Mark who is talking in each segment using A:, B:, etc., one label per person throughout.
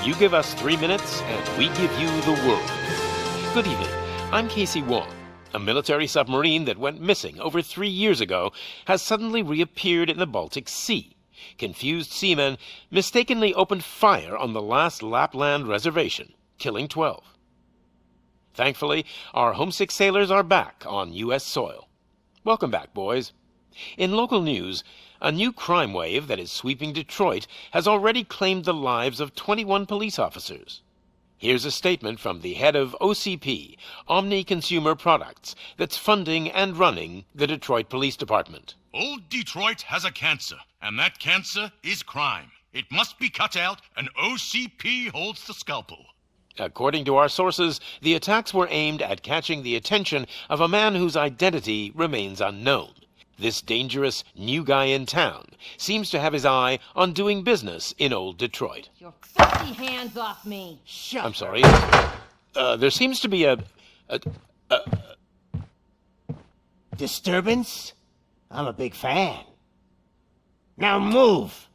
A: You give us 3 minutes, and we give you the world. Good evening. I'm Casey Wong. A military submarine that went missing over 3 years ago has suddenly reappeared in the Baltic Sea. Confused seamen mistakenly opened fire on the last Lapland reservation, killing 12. Thankfully, our homesick sailors are back on U.S. soil. Welcome back, boys. In local news, a new crime wave that is sweeping Detroit has already claimed the lives of 21 police officers. Here's a statement from the head of OCP, Omni Consumer Products, that's funding and running the Detroit Police Department.
B: Old Detroit has a cancer, and that cancer is crime. It must be cut out, and OCP holds the scalpel.
A: According to our sources, the attacks were aimed at catching the attention of a man whose identity remains unknown. This dangerous new guy in town seems to have his eye on doing business in old Detroit.
C: Your filthy hands off me! Shut
A: I'm sorry. There seems to be a
D: disturbance? I'm a big fan. Now move!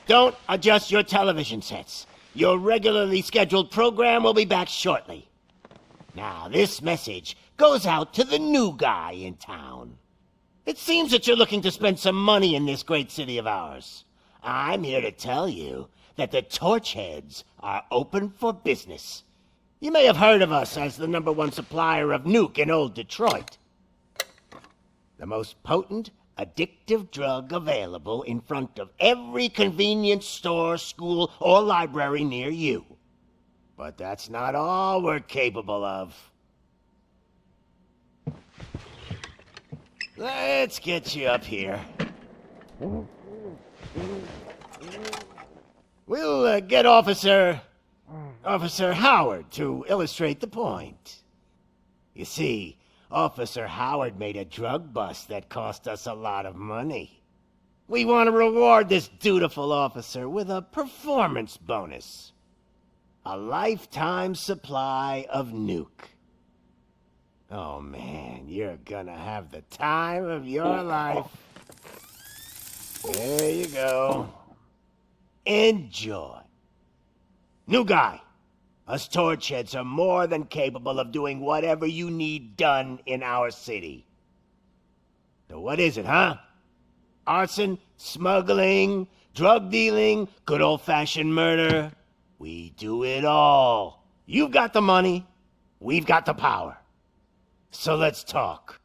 D: Don't adjust your television sets. Your regularly scheduled program will be back shortly. Now, this message goes out to the new guy in town. It seems that you're looking to spend some money in this great city of ours. I'm here to tell you that the Torchheads are open for business. You may have heard of us as the #1 supplier of nuke in old Detroit. The most potent, addictive drug available in front of every convenience store, school, or library near you. But that's not all we're capable of. Let's get you up here. We'll get Officer Howard to illustrate the point. You see, Officer Howard made a drug bust that cost us a lot of money. We want to reward this dutiful officer with a performance bonus. A lifetime supply of nuke. Oh man, you're gonna have the time of your life. There you go. Enjoy. New guy. Us Torchheads are more than capable of doing whatever you need done in our city. So what is it, huh? Arson, smuggling, drug dealing, good old-fashioned murder. We do it all. You've got the money, we've got the power. So let's talk.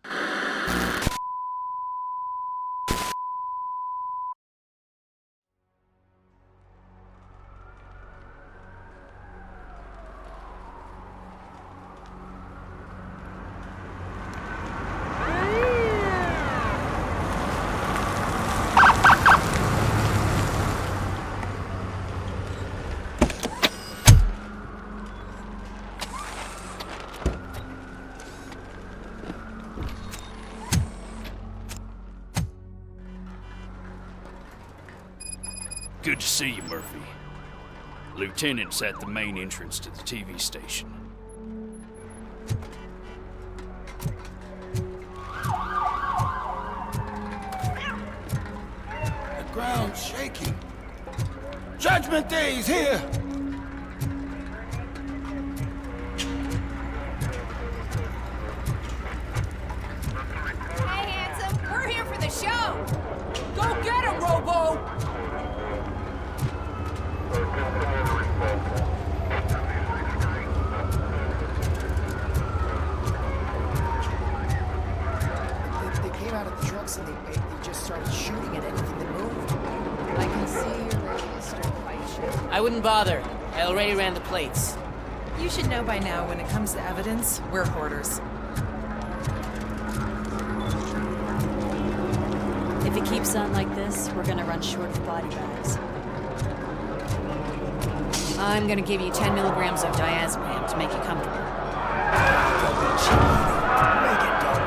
E: Good to see you, Murphy. Lieutenant's at the main entrance to the TV station.
F: The ground's shaking. Judgment Day's here!
C: Hey, handsome, we're here for the show! Go get him, Robo!
G: They came out of the trucks and they just started shooting at anything that moved.
H: I can see you're ready to start fight shit.
I: I wouldn't bother. I already ran the plates.
H: You should know by now, when it comes to evidence, we're hoarders.
J: If it keeps on like this, we're gonna run short of body bags.
H: I'm gonna give you 10 milligrams of diazepam to make you comfortable.
F: Make it double.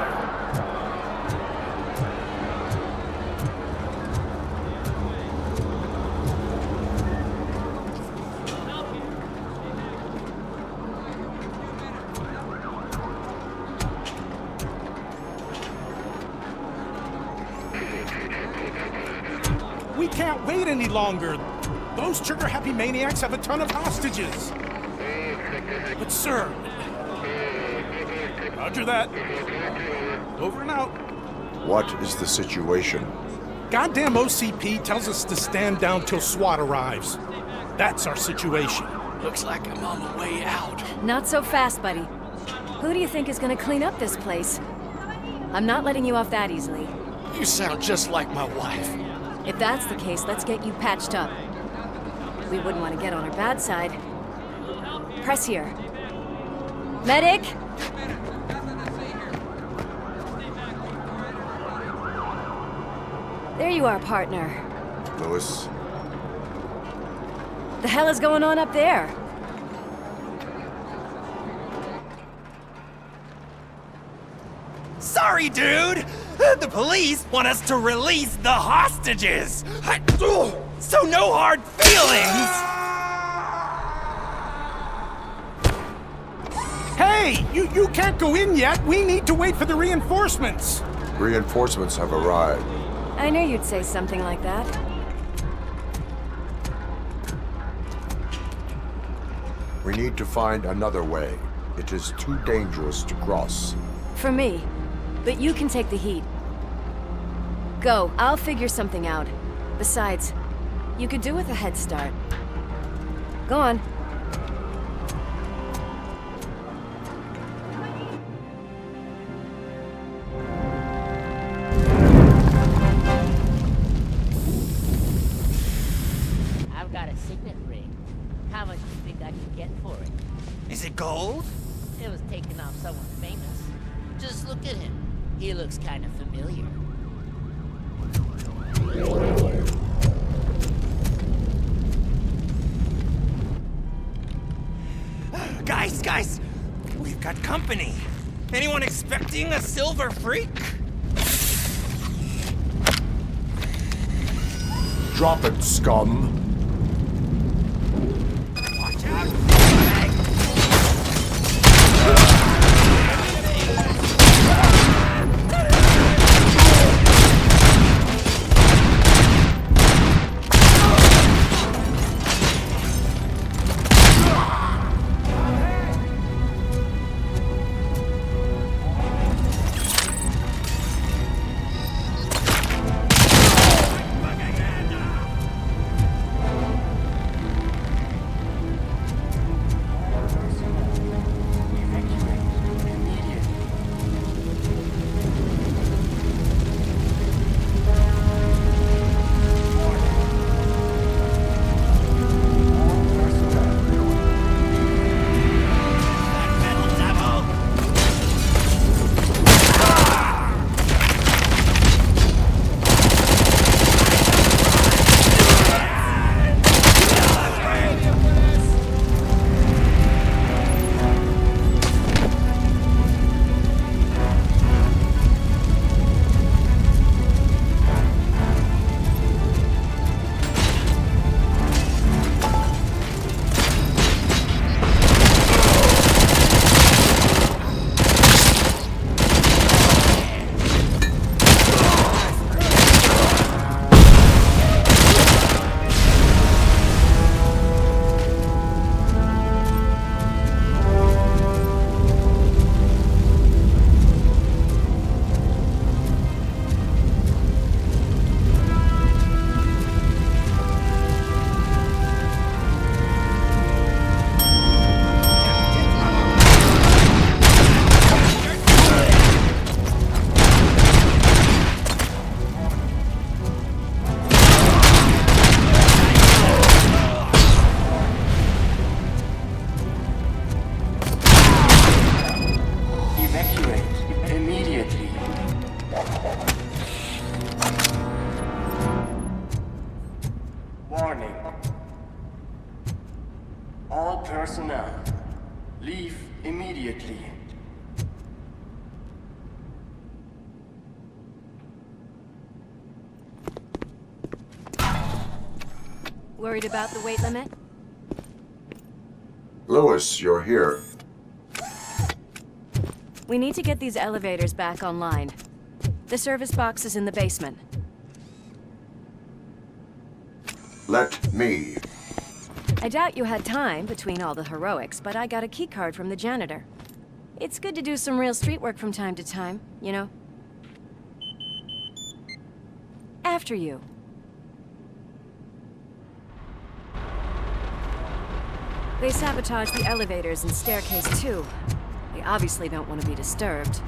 K: wait any longer. Those trigger-happy maniacs have a ton of hostages. But sir... Roger that. Over and out.
F: What is the situation?
K: Goddamn OCP tells us to stand down till SWAT arrives. That's our situation.
E: Looks like I'm on the way out.
J: Not so fast, buddy. Who do you think is gonna clean up this place? I'm not letting you off that easily.
E: You sound just like my wife.
J: If that's the case, let's get you patched up. We wouldn't want to get on her bad side. Press here. Medic! There you are, partner.
F: Lewis?
J: The hell is going on up there?
L: Sorry, dude! The police want us to release the hostages! So no hard feelings!
K: Hey! You can't go in yet! We need to wait for the reinforcements!
F: Reinforcements have arrived.
J: I knew you'd say something like that.
F: We need to find another way. It is too dangerous to cross.
J: For me. But you can take the heat. Go, I'll figure something out. Besides, you could do with a head start. Go on.
I: I've got a signet ring. How much do you think I could get for it?
L: Is it gold?
I: It was taken off someone famous. Just look at him. He looks kind of familiar.
L: Guys, we've got company. Anyone expecting a silver freak?
F: Drop it, scum.
L: Watch out!
M: Warning. All personnel, leave immediately.
J: Worried about the weight limit?
F: Lewis, you're here.
J: We need to get these elevators back online. The service box is in the basement.
F: Let me.
J: I doubt you had time between all the heroics, but I got a keycard from the janitor. It's good to do some real street work from time to time, you know? After you. They sabotage the elevators and staircase too. They obviously don't want to be disturbed.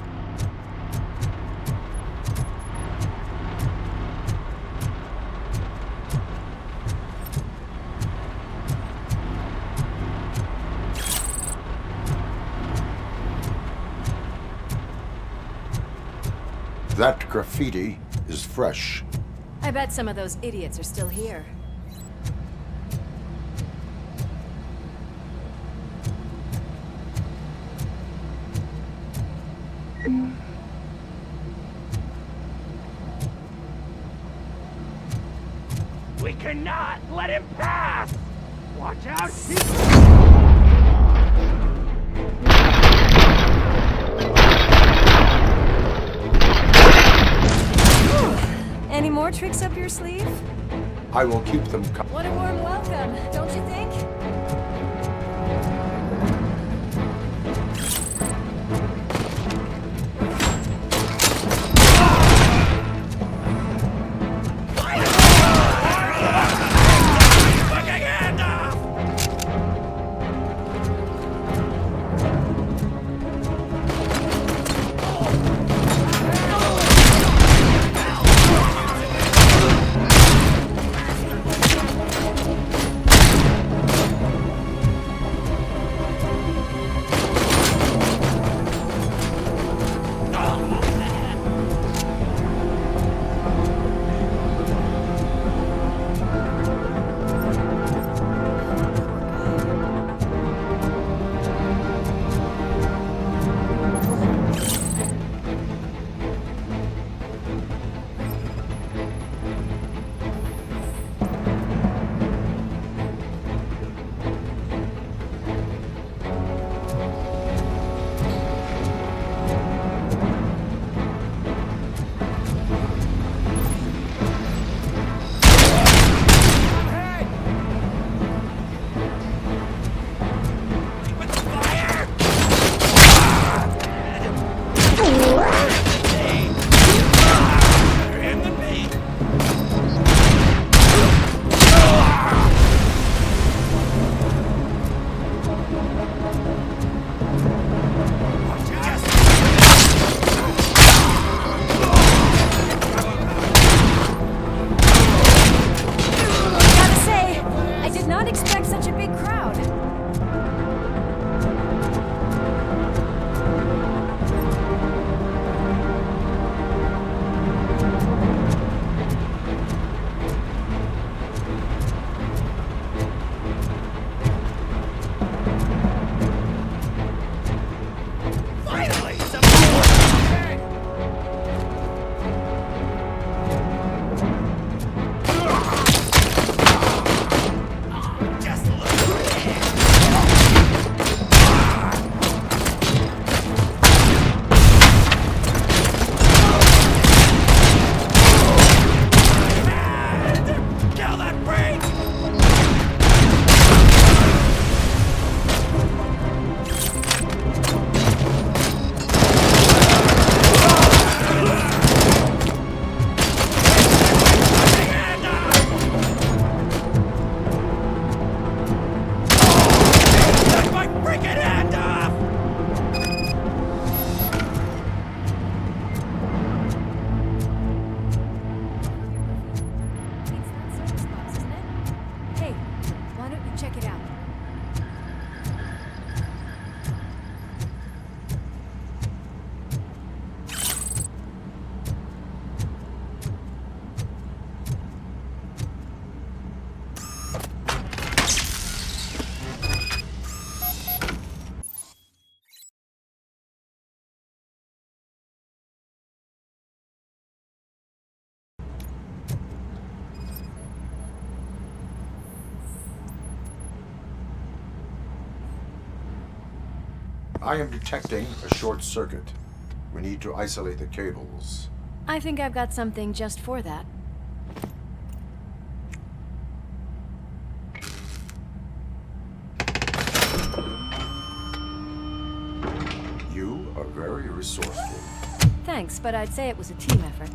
F: That graffiti is fresh.
J: I bet some of those idiots are still here.
L: We cannot let him pass! Watch out!
J: Any more tricks up your sleeve?
F: I will keep them
J: What a warm welcome, don't you think?
F: I am detecting a short circuit. We need to isolate the cables.
J: I think I've got something just for that.
F: very resourceful.
J: Thanks, but I'd say it was a team effort.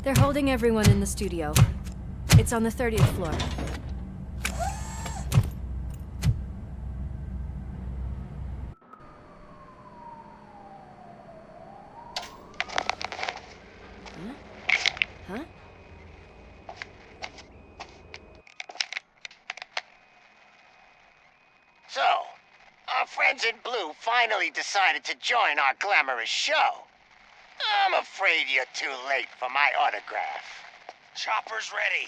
J: They're holding everyone in the studio. It's on the 30th floor. Huh?
D: So, our friends in blue finally decided to join our glamorous show. I'm afraid you're too late for my autograph.
L: Chopper's ready.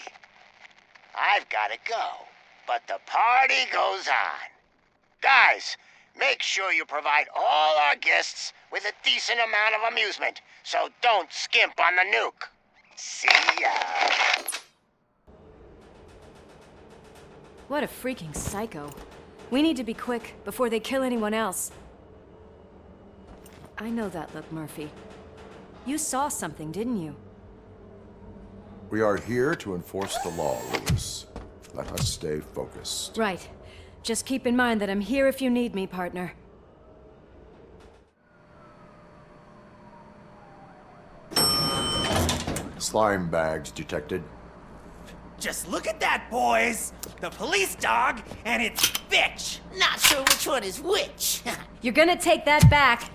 D: I've gotta go, but the party goes on. Guys, make sure you provide all our guests with a decent amount of amusement, so don't skimp on the nuke. See ya.
J: What a freaking psycho. We need to be quick before they kill anyone else. I know that look, Murphy. You saw something, didn't you?
F: We are here to enforce the law, Lewis. Let us stay focused.
J: Right. Just keep in mind that I'm here if you need me, partner.
F: Slime bags detected.
L: Just look at that, boys! The police dog and its bitch!
I: Not sure which one is which.
J: You're gonna take that back.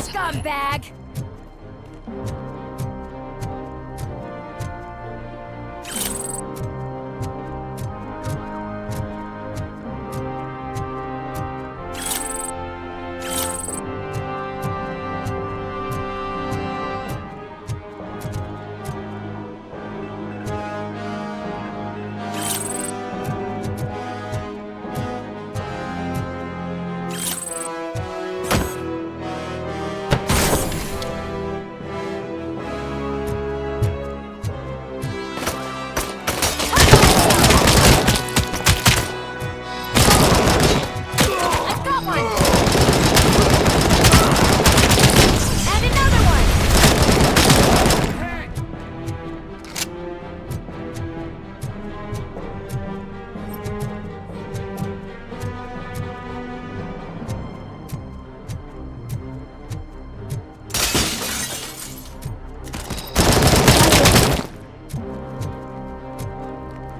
J: Scumbag!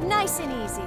J: Nice and easy.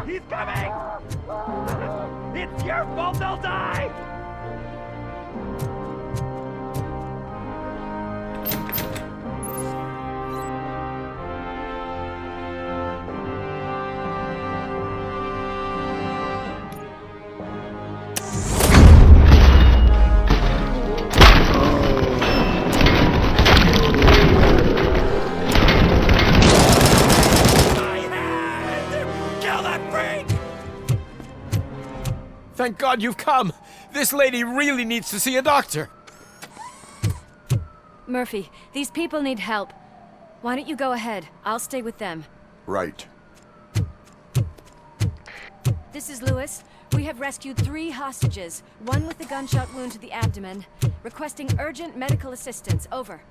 L: He's coming! It's your fault they'll die!
N: Thank God you've come! This lady really needs to see a doctor!
J: Murphy, these people need help. Why don't you go ahead? I'll stay with them.
F: Right.
J: This is Lewis. We have rescued 3 hostages, one with a gunshot wound to the abdomen, requesting urgent medical assistance. Over.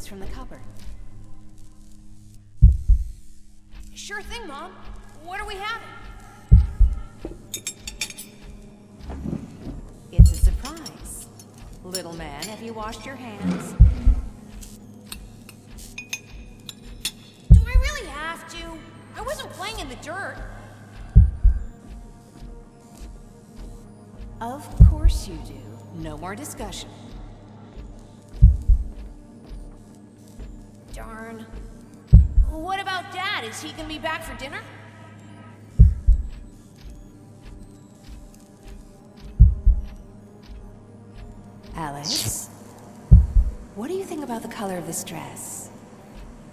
H: From the cupboard.
C: Sure thing, Mom. What are we having?
H: It's a surprise. Little man, have you washed your hands?
C: Do I really wasn't playing in the dirt.
H: Of course you do. No more discussion.
C: Darn. What about Dad? Is he gonna be back for dinner?
H: Alex, what do you think about the color of this dress?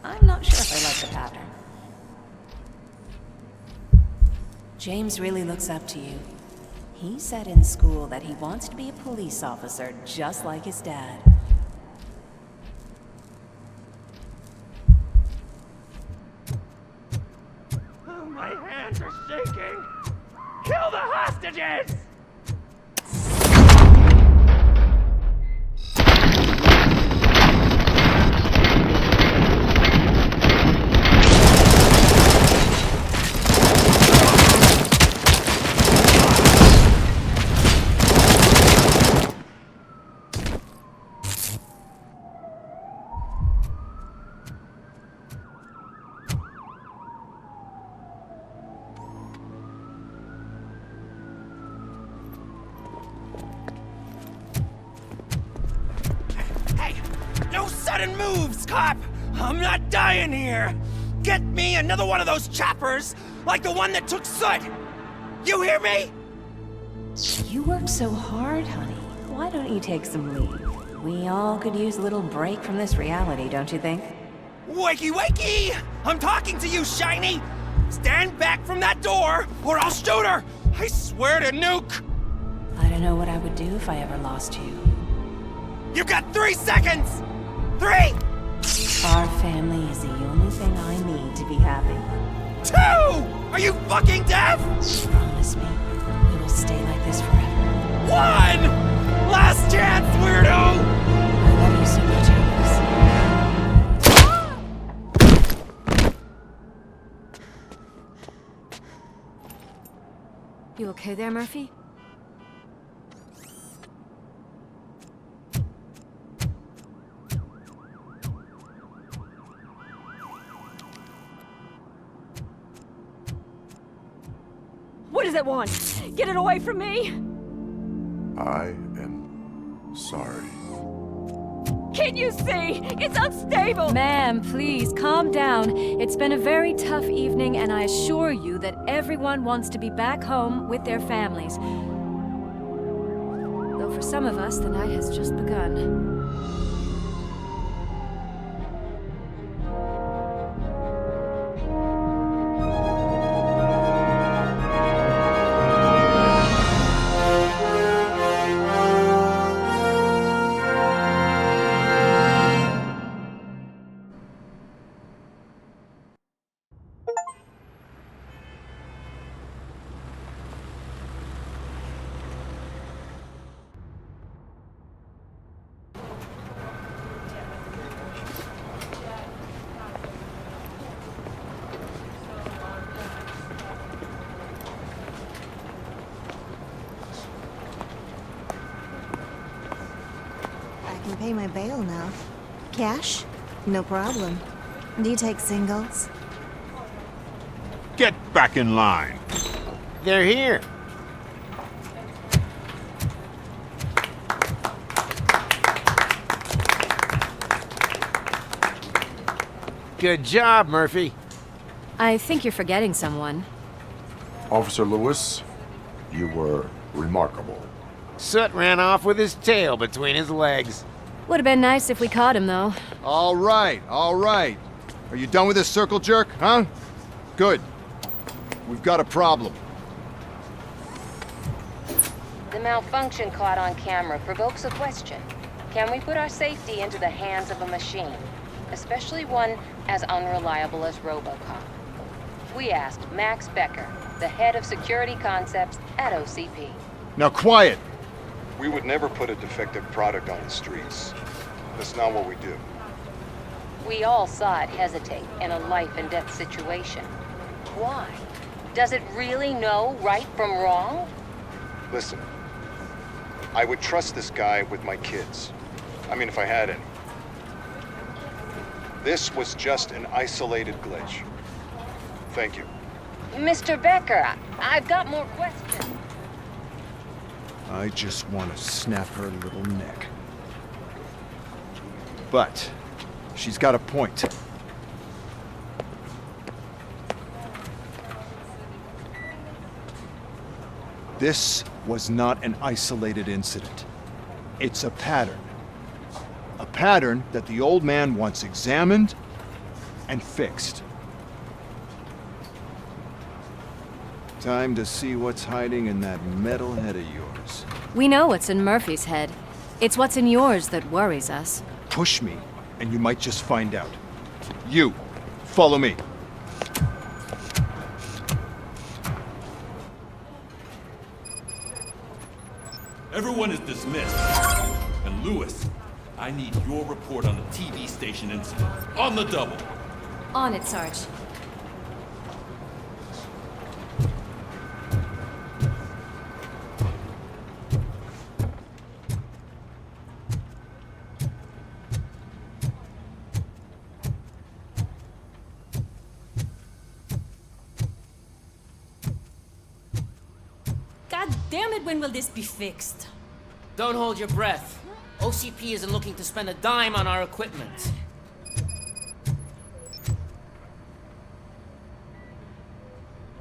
H: I'm not sure if I like the pattern. James really looks up to you. He said in school that he wants to be a police officer just like his dad.
L: Oh, my hands are shaking! Kill the hostages! No sudden moves, cop! I'm not dying here! Get me another one of those choppers, like the one that took Soot! You hear me?
H: You worked so hard, honey. Why don't you take some leave? We all could use a little break from this reality, don't you think?
L: Wakey, wakey! I'm talking to you, Shiny! Stand back from that door, or I'll shoot her! I swear to nuke!
H: I don't know what I would do if I ever lost you.
L: You got 3 seconds! 3!
H: Our family is the only thing I need to be happy.
L: 2! Are you fucking deaf?
H: Promise me, we will stay like this forever.
L: 1! Last chance, weirdo!
H: I love you so much, Alex.
J: You okay there, Murphy?
O: What does it want? Get it away from me!
F: I am sorry.
O: Can't you see? It's unstable!
J: Ma'am, please, calm down. It's been a very tough evening, and I assure you that everyone wants to be back home with their families. Though for some of us, the night has just begun.
P: I can pay my bail now. Cash? No problem. Do you take singles?
Q: Get back in line.
A: They're here. Good job, Murphy.
J: I think you're forgetting someone.
F: Officer Lewis, you were remarkable.
A: Soot ran off with his tail between his legs.
J: Would have been nice if we caught him, though.
R: All right, all right. Are you done with this circle jerk, huh? Good. We've got a problem.
S: The malfunction caught on camera provokes a question. Can we put our safety into the hands of a machine? Especially one as unreliable as RoboCop. We asked Max Becker, the head of security concepts at OCP.
R: Now quiet!
T: We would never put a defective product on the streets. That's not what we do.
S: We all saw it hesitate in a life-and-death situation. Why? Does it really know right from wrong?
T: Listen, I would trust this guy with my kids. I mean, if I had any. This was just an isolated glitch. Thank you.
S: Mr. Becker, I've got more questions.
R: I just want to snap her little neck. But she's got a point. This was not an isolated incident. It's a pattern. A pattern that the old man wants examined and fixed. Time to see what's hiding in that metal head of yours.
J: We know what's in Murphy's head. It's what's in yours that worries us.
R: Push me, and you might just find out. You, follow me.
Q: Everyone is dismissed. And Lewis, I need your report on the TV station incident. On the double.
J: On it, Sarge.
O: God damn it, when will this be fixed?
I: Don't hold your breath. OCP isn't looking to spend a dime on our equipment.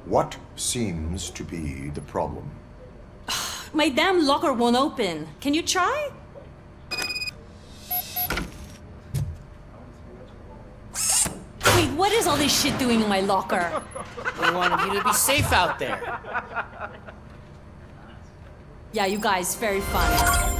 F: What seems to be the problem?
O: My damn locker won't open. Can you try? Wait, what is all this shit doing in my locker?
I: We wanted you to be safe out there.
O: Yeah, you guys, very funny.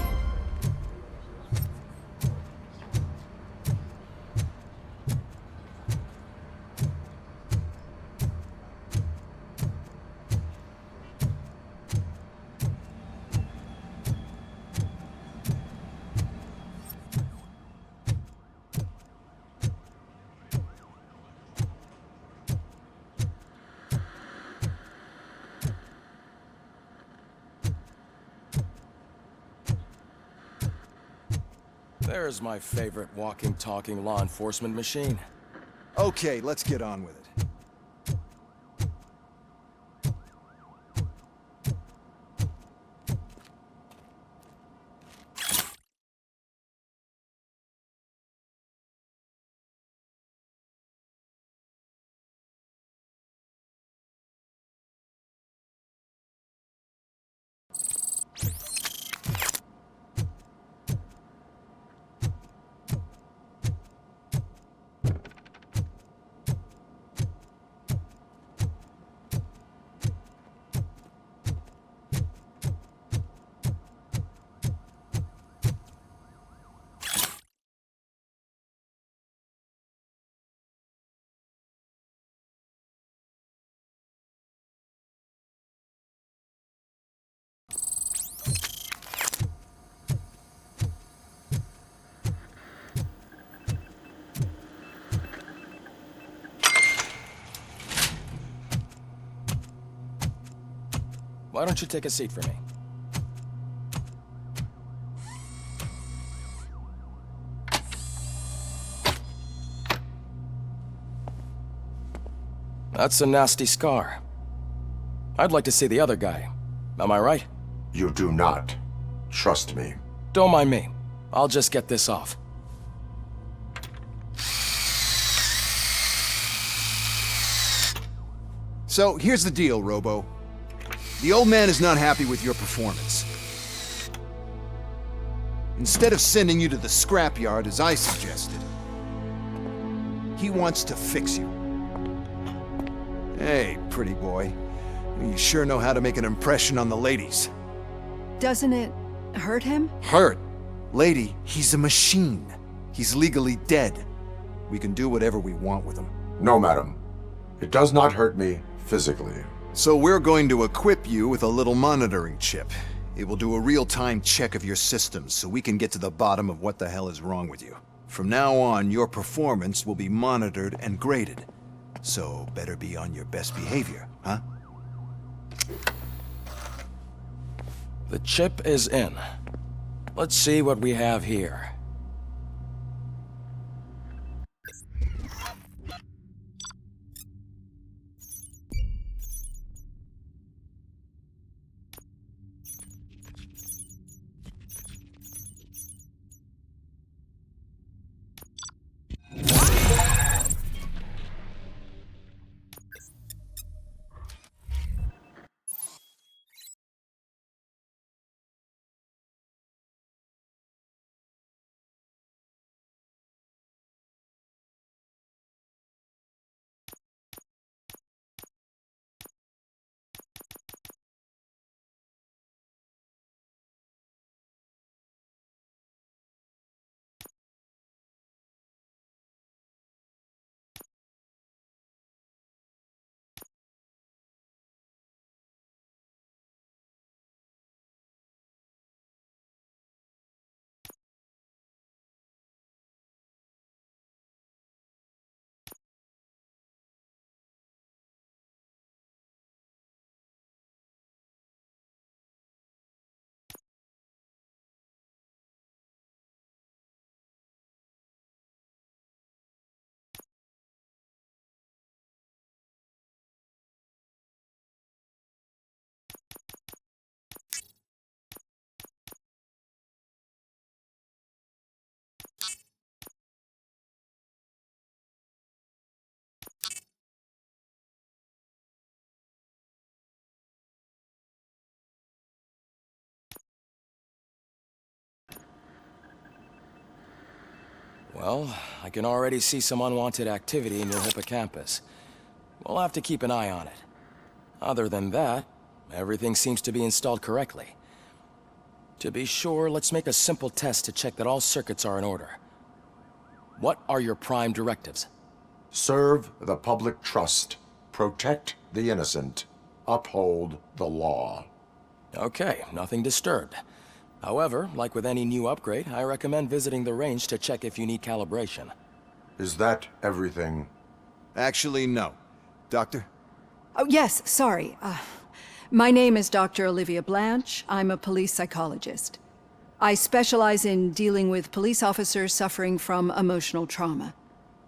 U: There's my favorite walking, talking law enforcement machine.
R: Okay, let's get on with it.
U: Why don't you take a seat for me? That's a nasty scar. I'd like to see the other guy. Am I right?
F: You do not. Trust me.
U: Don't mind me. I'll just get this off.
R: So, here's the deal, Robo. The old man is not happy with your performance. Instead of sending you to the scrapyard as I suggested, he wants to fix you. Hey, pretty boy. You sure know how to make an impression on the ladies.
V: Doesn't it hurt him?
R: Hurt? Lady, he's a machine. He's legally dead. We can do whatever we want with him.
F: No, madam. It does not hurt me physically.
R: So we're going to equip you with a little monitoring chip. It will do a real-time check of your systems so we can get to the bottom of what the hell is wrong with you. From now on, your performance will be monitored and graded. So better be on your best behavior, huh?
U: The chip is in. Let's see what we have here. Well, I can already see some unwanted activity in your hippocampus. We'll have to keep an eye on it. Other than that, everything seems to be installed correctly. To be sure, let's make a simple test to check that all circuits are in order. What are your prime directives?
F: Serve the public trust. Protect the innocent. Uphold the law.
U: Okay, nothing disturbed. However, like with any new upgrade, I recommend visiting the range to check if you need calibration.
F: Is that everything?
R: Actually, no. Doctor?
V: Oh, yes, sorry. My name is Dr. Olivia Blanche. I'm a police psychologist. I specialize in dealing with police officers suffering from emotional trauma.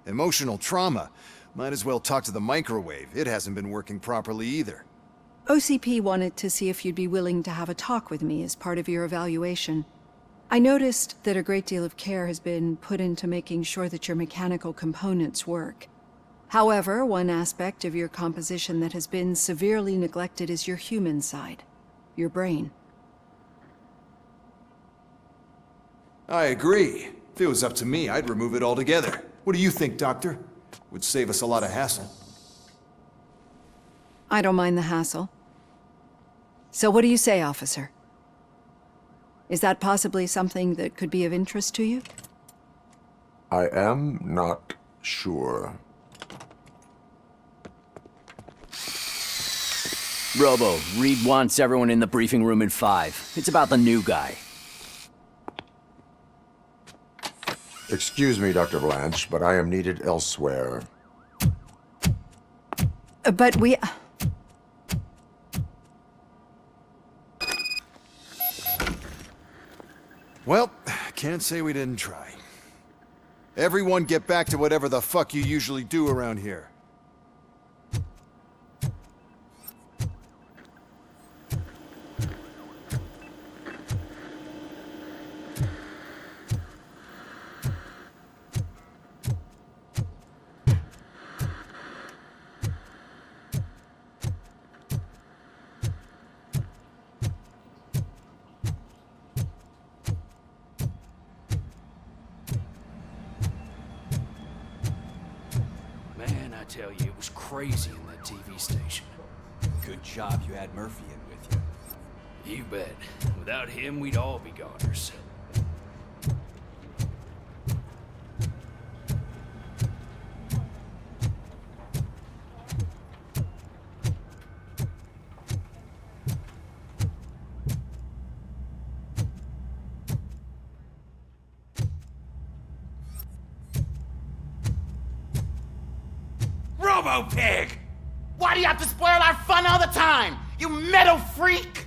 R: Emotional trauma? Might as well talk to the microwave. It hasn't been working properly either.
V: OCP wanted to see if you'd be willing to have a talk with me as part of your evaluation. I noticed that a great deal of care has been put into making sure that your mechanical components work. However, one aspect of your composition that has been severely neglected is your human side, your brain.
R: I agree. If it was up to me, I'd remove it altogether. What do you think, Doctor? Would save us a lot of hassle.
V: I don't mind the hassle. So what do you say, officer? Is that possibly something that could be of interest to you?
F: I am not sure.
B: Robo, Reed wants everyone in the briefing room in 5. It's about the new guy.
F: Excuse me, Dr. Blanche, but I am needed elsewhere.
V: But we...
R: Well, can't say we didn't try. Everyone get back to whatever the fuck you usually do around here.
E: I tell you, it was crazy in that TV station.
G: Good job you had Murphy in with you.
E: You bet. Without him, we'd all be goners.
L: Robo-Pig! Why do you have to spoil our fun all the time? You metal freak!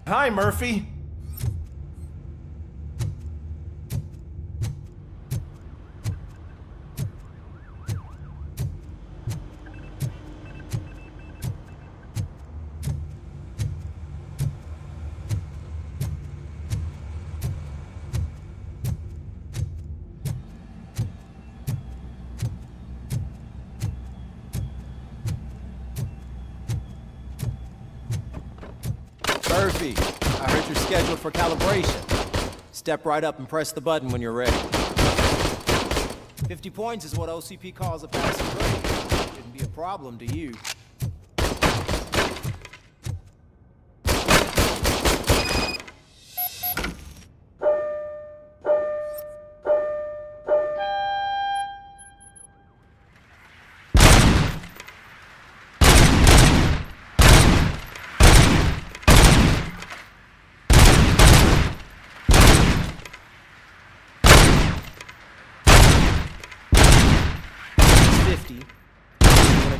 K: Hi, Murphy.
G: Murphy, I heard you're scheduled for calibration. Step right up and press the button when you're ready. 50 points is what OCP calls a passing grade. Shouldn't be a problem to you.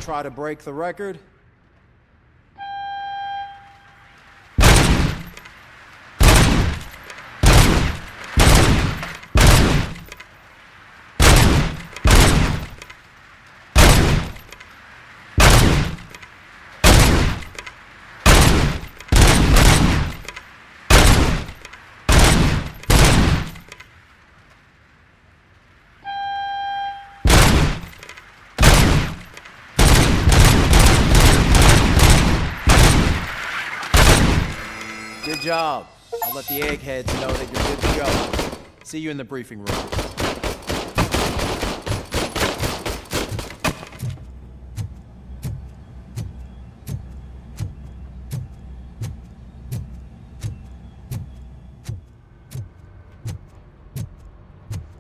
G: Try to break the record? Good job. I'll let the eggheads know that you're good to go. See you in the briefing room.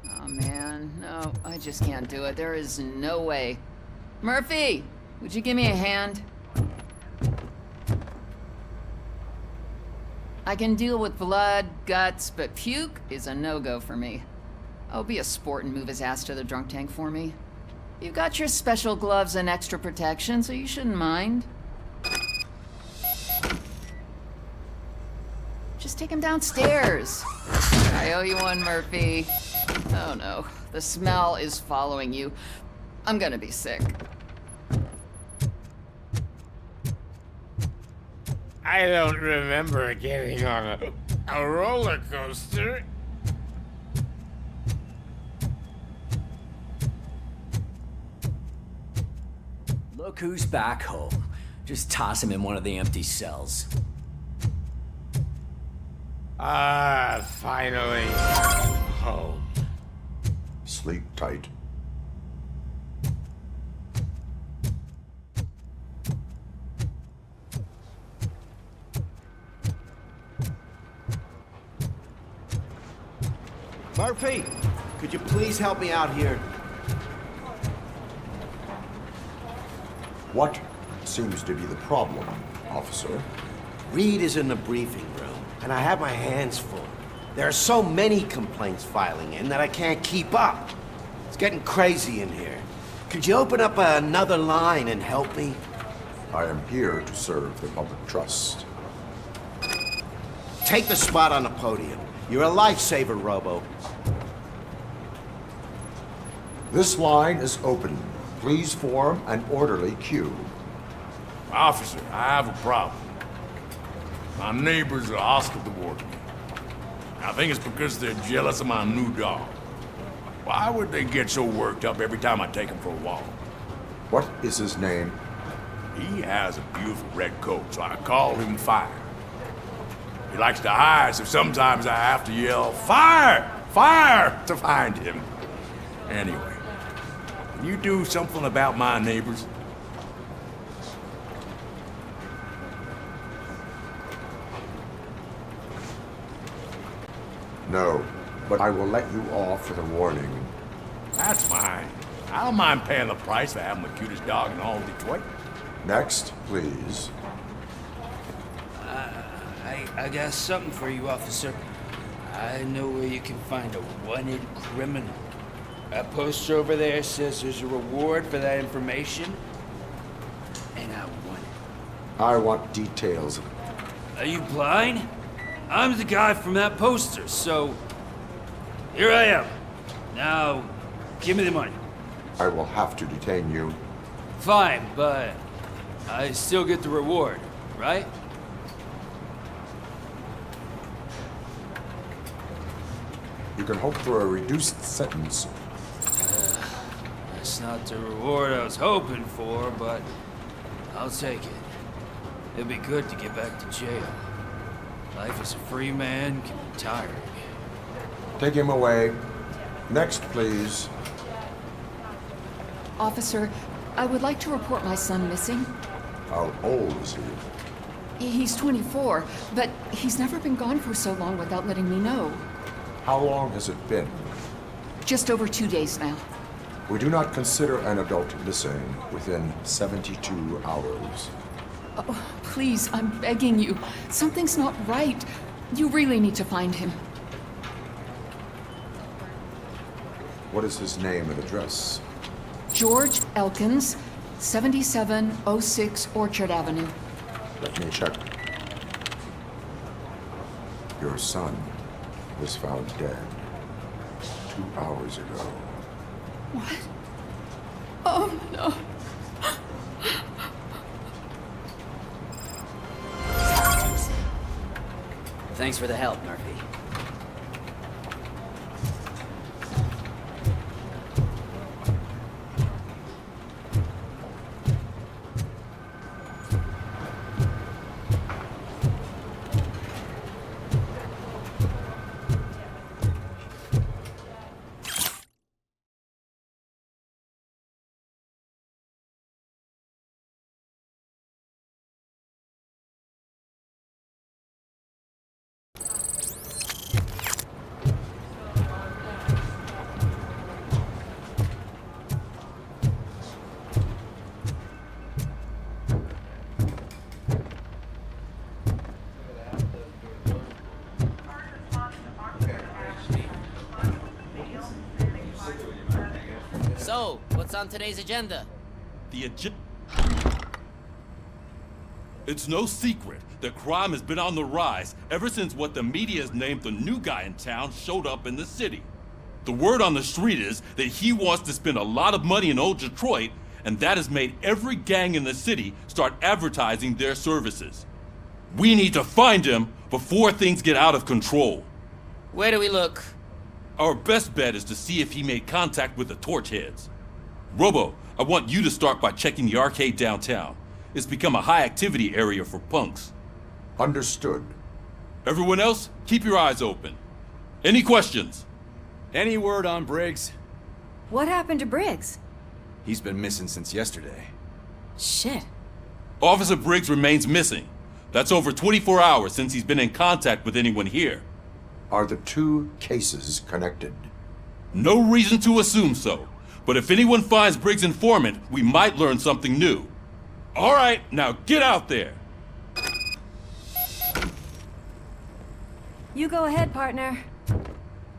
D: Oh man, no, I just can't do it. There is no way. Murphy, would you give me a hand? I can deal with blood, guts, but puke is a no-go for me. Oh, be a sport and move his ass to the drunk tank for me. You got your special gloves and extra protection, so you shouldn't mind. Just take him downstairs. I owe you one, Murphy. Oh no, the smell is following you. I'm gonna be sick.
N: I don't remember getting on a roller coaster.
B: Look who's back home. Just toss him in one of the empty cells.
N: Ah, finally. Home.
F: Sleep tight.
L: Murphy, could you please help me out here?
F: What seems to be the problem, officer?
L: Reed is in the briefing room, and I have my hands full. There are so many complaints filing in that I can't keep up. It's getting crazy in here. Could you open up another line and help me?
F: I am here to serve the public trust.
L: Take the spot on the podium. You're a lifesaver, Robo.
F: This line is open. Please form an orderly queue.
Q: Officer, I have a problem. My neighbors are hostile toward me. I think it's because they're jealous of my new dog. Why would they get so worked up every time I take him for a walk?
F: What is his name?
Q: He has a beautiful red coat, so I call him Fire. He likes to hide, so sometimes I have to yell, "Fire! Fire!" to find him. Anyway, can you do something about my neighbors?
F: No, but I will let you off with a warning.
Q: That's fine. I don't mind paying the price for having the cutest dog in all of Detroit.
F: Next, please.
E: I got something for you, officer. I know where you can find a wanted criminal. That poster over there says there's a reward for that information, and I want it.
F: I want details.
E: Are you blind? I'm the guy from that poster, so here I am. Now, give me the money.
F: I will have to detain you.
E: Fine, but I still get the reward, right?
F: You can hope for a reduced sentence.
E: That's not the reward I was hoping for, but I'll take it. It'd be good to get back to jail. Life as a free man can be tiring.
F: Take him away. Next, please.
D: Officer, I would like to report my son missing.
F: How old is he?
D: He's 24, but he's never been gone for so long without letting me know.
F: How long has it been?
D: Just over 2 days now.
F: We do not consider an adult missing within 72 hours.
D: Oh, please, I'm begging you. Something's not right. You really need to find him.
F: What is his name and address?
D: George Elkins, 7706 Orchard Avenue.
F: Let me check. Your son was found dead 2 hours ago.
D: What? Oh, no.
B: Thanks for the help, Murphy.
I: So, what's on today's agenda?
C: It's no secret that crime has been on the rise ever since what the media has named the new guy in town showed up in the city. The word on the street is that he wants to spend a lot of money in old Detroit, and that has made every gang in the city start advertising their services. We need to find him before things get out of control.
I: Where do we look?
C: Our best bet is to see if he made contact with the Torchheads. Robo, I want you to start by checking the arcade downtown. It's become a high-activity area for punks.
F: Understood.
C: Everyone else, keep your eyes open. Any questions?
B: Any word on Briggs?
J: What happened to Briggs?
B: He's been missing since yesterday.
J: Shit.
C: Officer Briggs remains missing. That's over 24 hours since he's been in contact with anyone here.
F: Are the two cases connected?
C: No reason to assume so. But if anyone finds Briggs' informant, we might learn something new. All right, now get out there.
J: You go ahead, partner.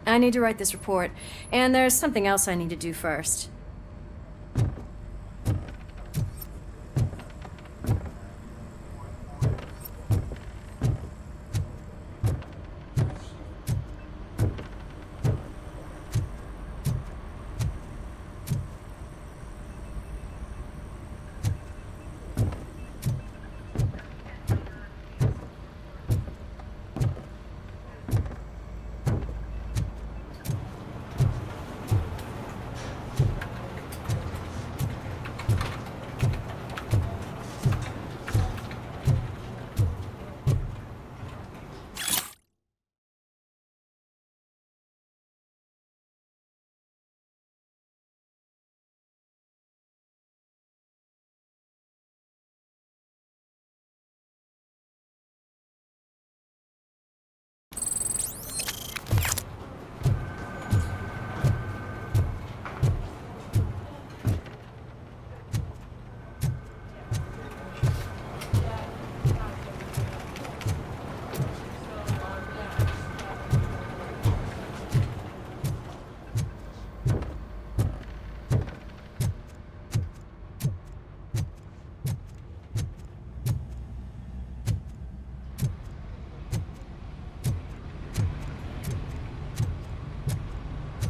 J: I need to write this report, and there's something else I need to do first.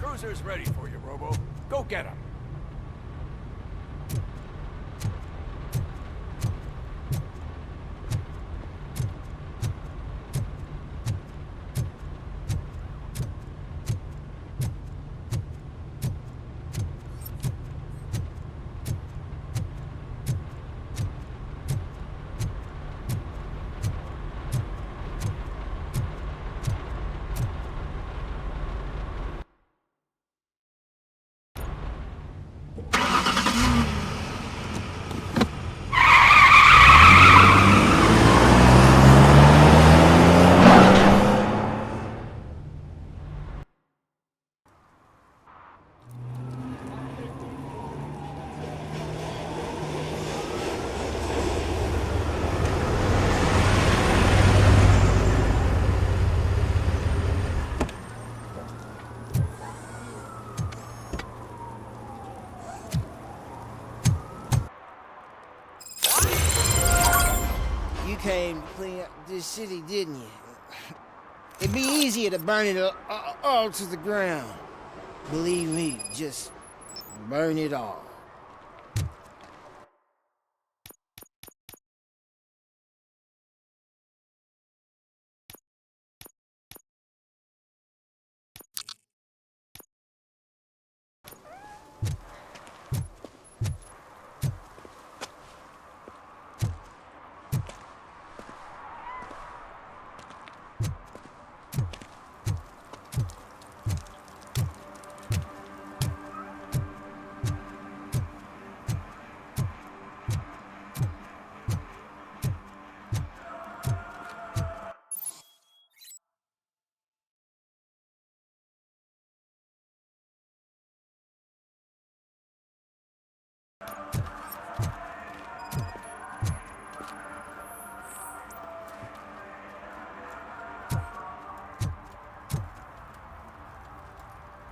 Q: Cruiser's ready for you, Robo. Go get him.
E: You came to clean up this city, didn't you? It'd be easier to burn it all to the ground. Believe me, just burn it all.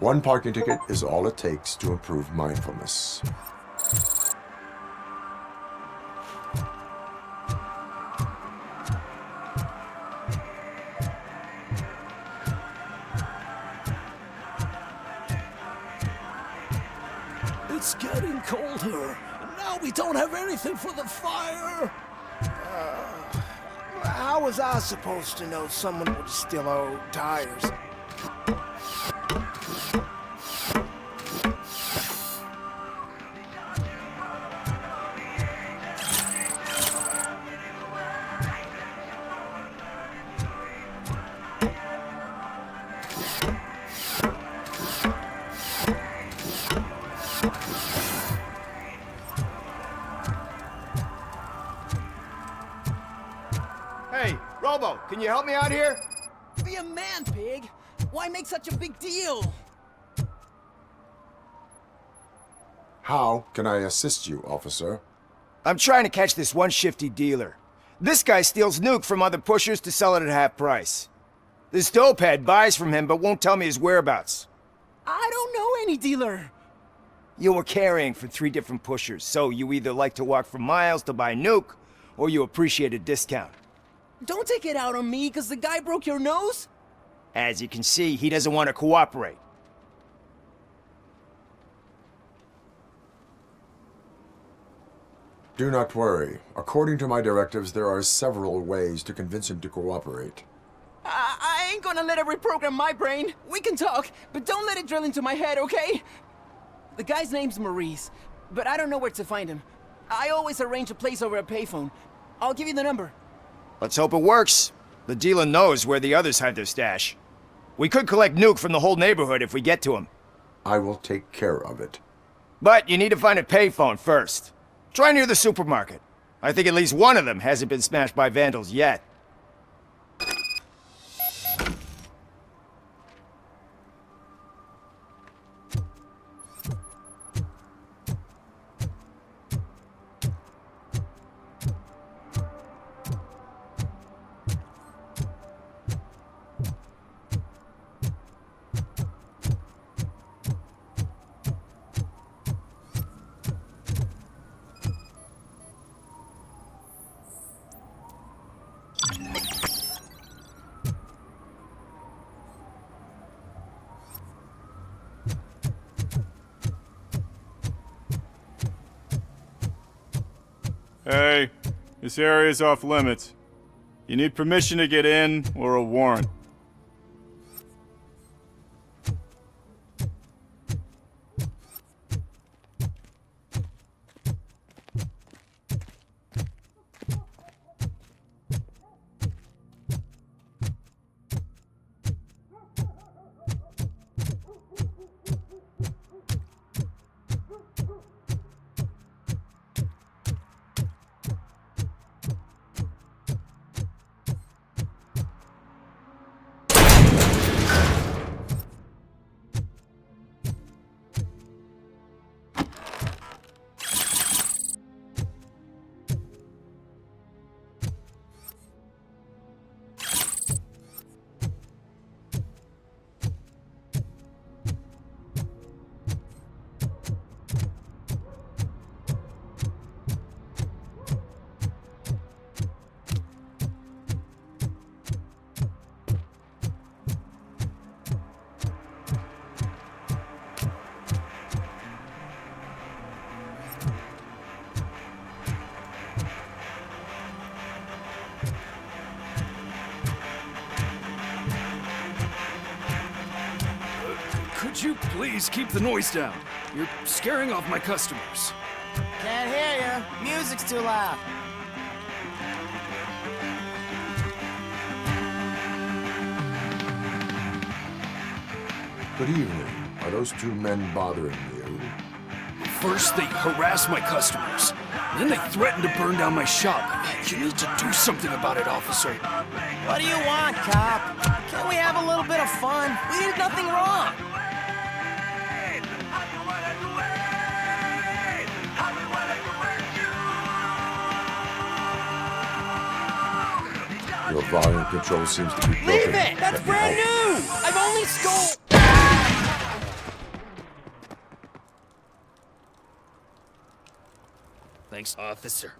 F: One parking ticket is all it takes to improve mindfulness.
H: It's getting colder, and now we don't have anything for the fire.
M: How was I supposed to know someone would steal our old tires?
W: Hey, Robo, can you help me out here?
H: Be a man, pig. Why make such a big deal?
F: How can I assist you, officer?
M: I'm trying to catch this one shifty dealer. This guy steals nuke from other pushers to sell it at half price. This dopehead buys from him but won't tell me his whereabouts.
H: I don't know any dealer.
M: You were carrying for 3 different pushers, so you either like to walk for miles to buy nuke, or you appreciate a discount.
H: Don't take it out on me, because the guy broke your nose?
M: As you can see, he doesn't want to cooperate.
F: Do not worry. According to my directives, there are several ways to convince him to cooperate.
H: I ain't gonna let it reprogram my brain. We can talk, but don't let it drill into my head, okay? The guy's name's Maurice, but I don't know where to find him. I always arrange a place over a payphone. I'll give you the number.
M: Let's hope it works. The dealer knows where the others hide their stash. We could collect nuke from the whole neighborhood if we get to him.
F: I will take care of it.
M: But you need to find a payphone first. Try near the supermarket. I think at least one of them hasn't been smashed by vandals yet.
X: Hey, this area's off limits. You need permission to get in or a warrant.
Y: Could you please keep the noise down? You're scaring off my customers.
M: Can't hear you. Music's too loud.
F: Good evening. Are those 2 men bothering you?
Y: First, they harass my customers. Then they threaten to burn down my shop. You need to do something about it, officer.
M: What do you want, cop? Can't we have a little bit of fun? We did nothing wrong.
F: Your volume control seems to be broken.
M: Leave it! That's brand new! I've only stole...
E: Thanks, officer.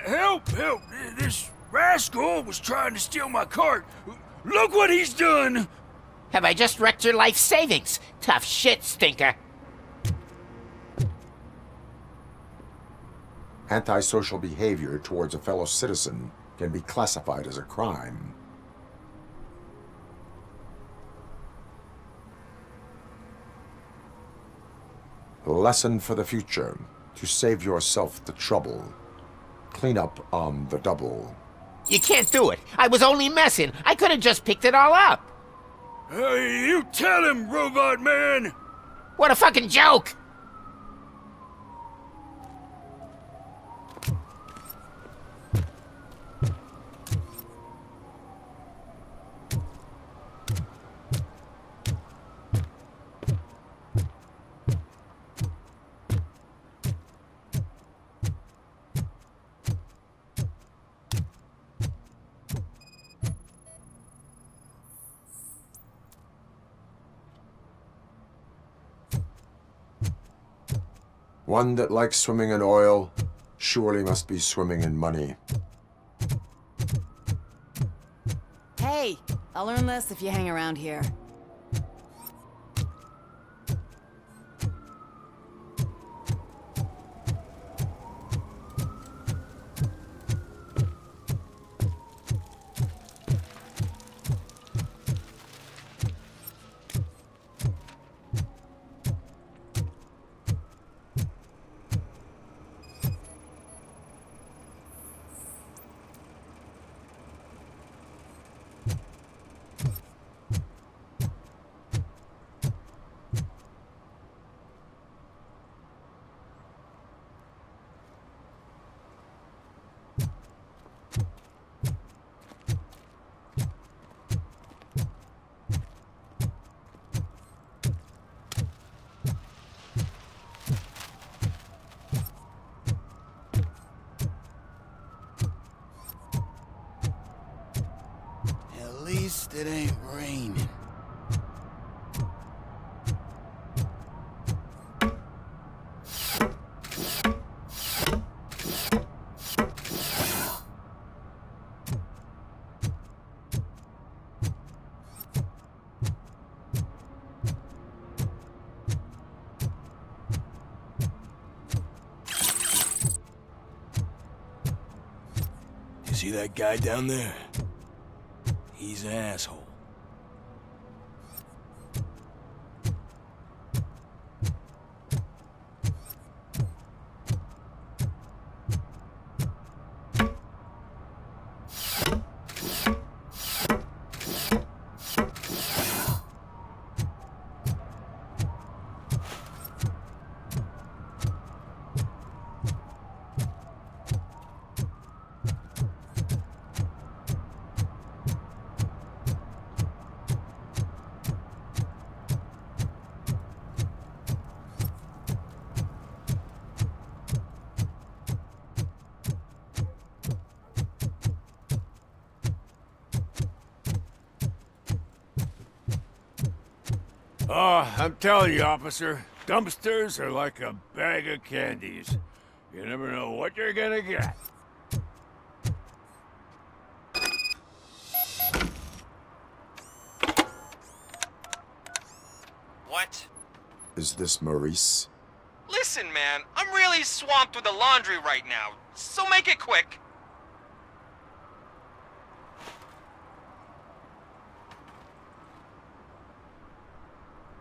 Y: Help! Help! This rascal was trying to steal my cart. Look what he's done!
I: Have I just wrecked your life savings? Tough shit, stinker.
F: Antisocial behavior towards a fellow citizen can be classified as a crime. Lesson for the future. To save yourself the trouble. Clean up on the double.
I: You can't do it. I was only messing. I could have just picked it all up.
Y: Hey, you tell him, Robot Man!
I: What a fucking joke!
F: One that likes swimming in oil surely must be swimming in money.
J: Hey, I'll learn less if you hang around here.
E: At least it ain't raining. You see that guy down there? He's an asshole.
N: Oh, I'm telling you, officer, dumpsters are like a bag of candies. You never know what you're gonna get.
A: What?
F: Is this Maurice?
A: Listen, man, I'm really swamped with the laundry right now, so make it quick.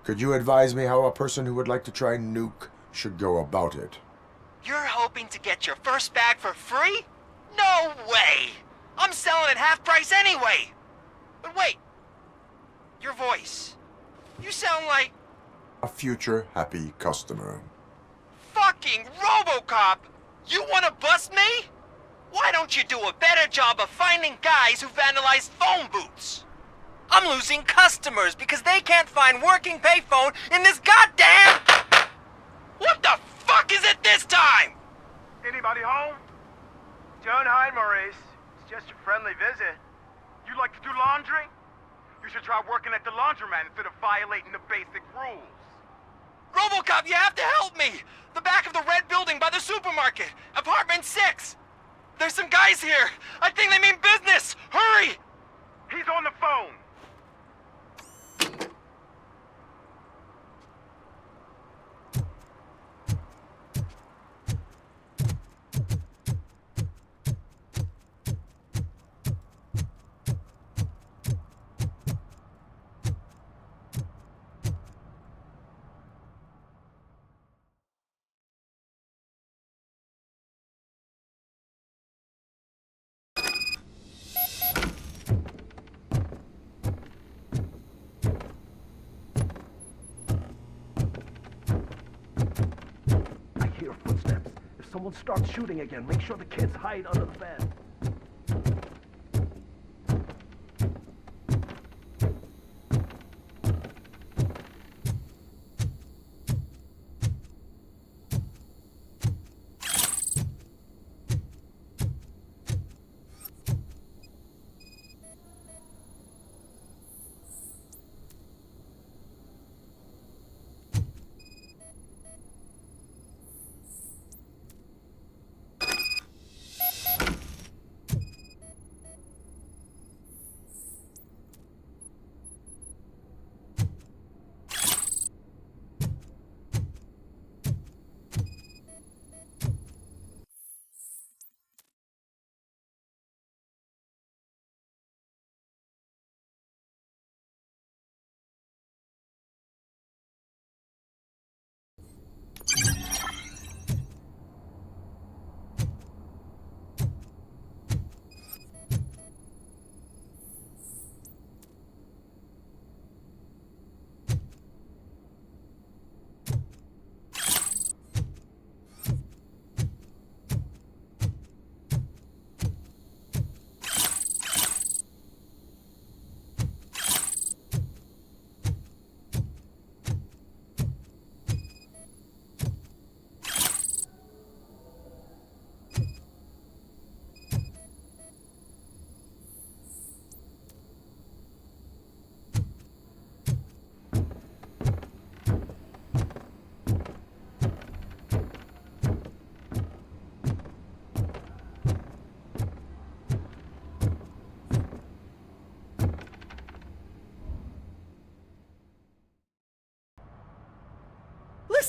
F: Could you advise me how a person who would like to try nuke should go about it?
A: You're hoping to get your first bag for free? No way! I'm selling at half price anyway! But wait, your voice. You sound like...
F: A future happy customer.
A: Fucking RoboCop! You wanna bust me? Why don't you do a better job of finding guys who vandalize phone booths? I'm losing customers because they can't find working payphone in this goddamn... What the fuck is it this time?
W: Anybody home? Don't hide, Maurice. It's just a friendly visit. You like to do laundry? You should try working at the laundromat instead of violating the basic rules.
A: RoboCop, you have to help me! The back of the red building by the supermarket, apartment 6. There's some guys here. I think they mean business. Hurry!
W: He's on the phone.
O: Someone starts shooting again. Make sure the kids hide under the bed.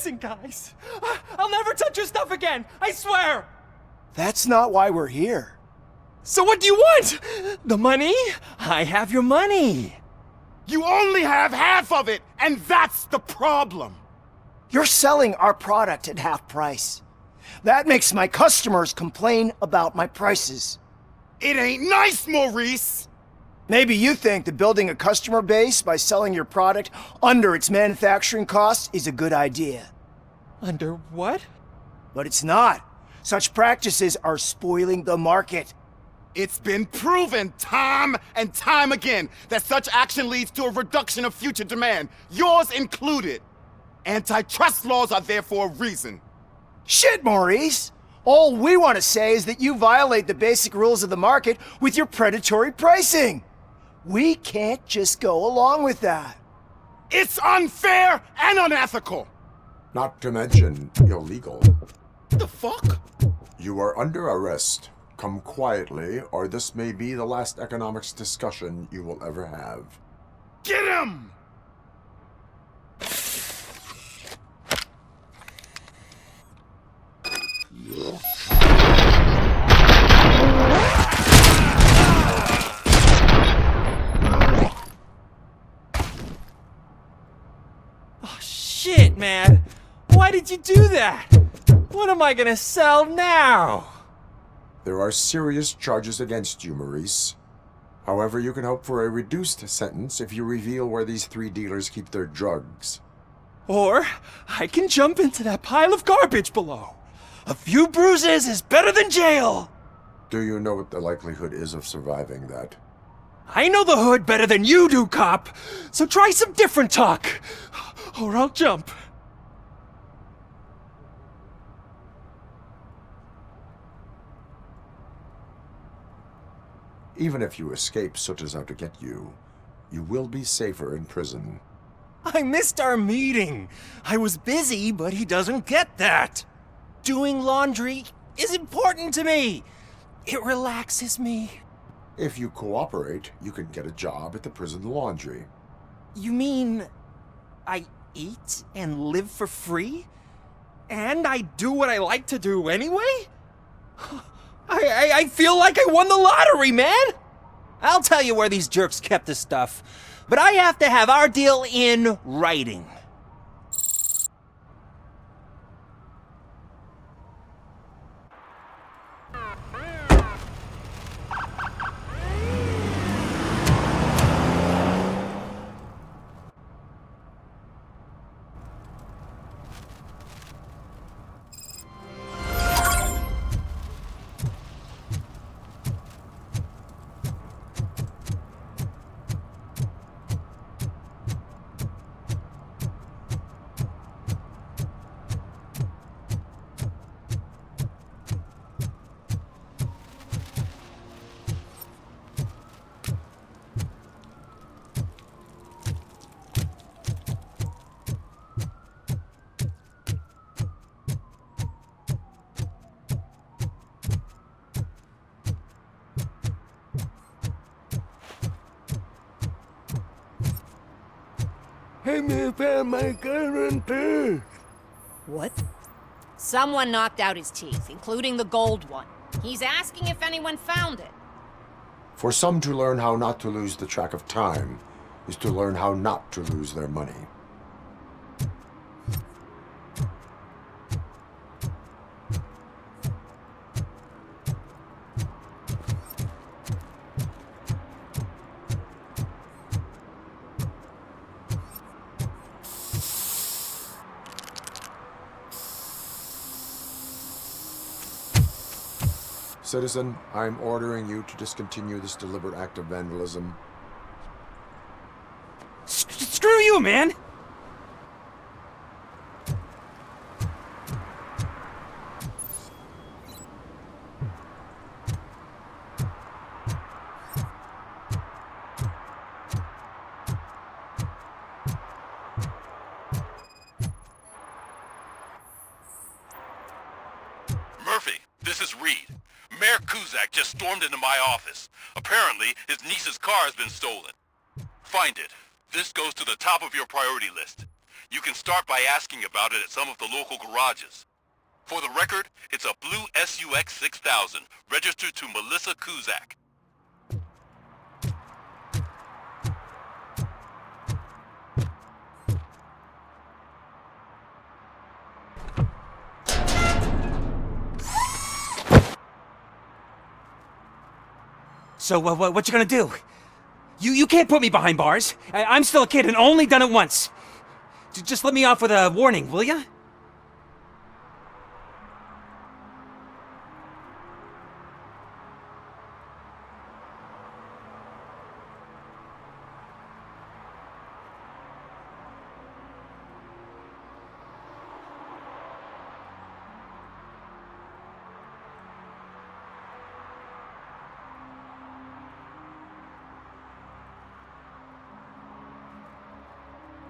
H: Listen, guys. I'll never touch your stuff again. I swear.
M: That's not why we're here.
H: So what do you want? The money? I have your money.
K: You only have half of it, and that's the problem.
M: You're selling our product at half price. That makes my customers complain about my prices.
K: It ain't nice, Maurice!
M: Maybe you think that building a customer base by selling your product under its manufacturing cost is a good idea.
H: Under what?
M: But it's not. Such practices are spoiling the market.
K: It's been proven time and time again that such action leads to a reduction of future demand, yours included. Antitrust laws are there for a reason.
M: Shit, Maurice! All we want to say is that you violate the basic rules of the market with your predatory pricing. We can't just go along with that.
K: It's unfair and unethical!
F: Not to mention illegal.
K: The fuck?
F: You are under arrest. Come quietly, or this may be the last economics discussion you will ever have.
K: Get him!
H: Why'd you do that? What am I gonna sell now?
F: There are serious charges against you, Maurice. However, you can hope for a reduced sentence if you reveal where these 3 dealers keep their drugs.
H: Or I can jump into that pile of garbage below. A few bruises is better than jail.
F: Do you know what the likelihood is of surviving that?
H: I know the hood better than you do, cop. So try some different talk, or I'll jump.
F: Even if you escape Soot is out to get you, you will be safer in prison.
H: I missed our meeting. I was busy, but he doesn't get that. Doing laundry is important to me. It relaxes me.
F: If you cooperate, you can get a job at the prison laundry.
H: You mean I eat and live for free? And I do what I like to do anyway? I feel like I won the lottery, man! I'll tell you where these jerks kept the stuff, but I have to have our deal in writing.
N: Hey, me found my gun and purse.
P: What? Someone knocked out his teeth, including the gold one. He's asking if anyone found it.
F: For some to learn how not to lose the track of time is to learn how not to lose their money. Citizen, I'm ordering you to discontinue this deliberate act of vandalism.
H: Screw you, man!
C: Murphy, this is Reed. Mayor Kuzak just stormed into my office. Apparently, his niece's car has been stolen. Find it. This goes to the top of your priority list. You can start by asking about it at some of the local garages. For the record, it's a blue SUX 6000, registered to Melissa Kuzak.
H: So, what you gonna do? You can't put me behind bars. I'm still a kid and only done it once. Just let me off with a warning, will ya?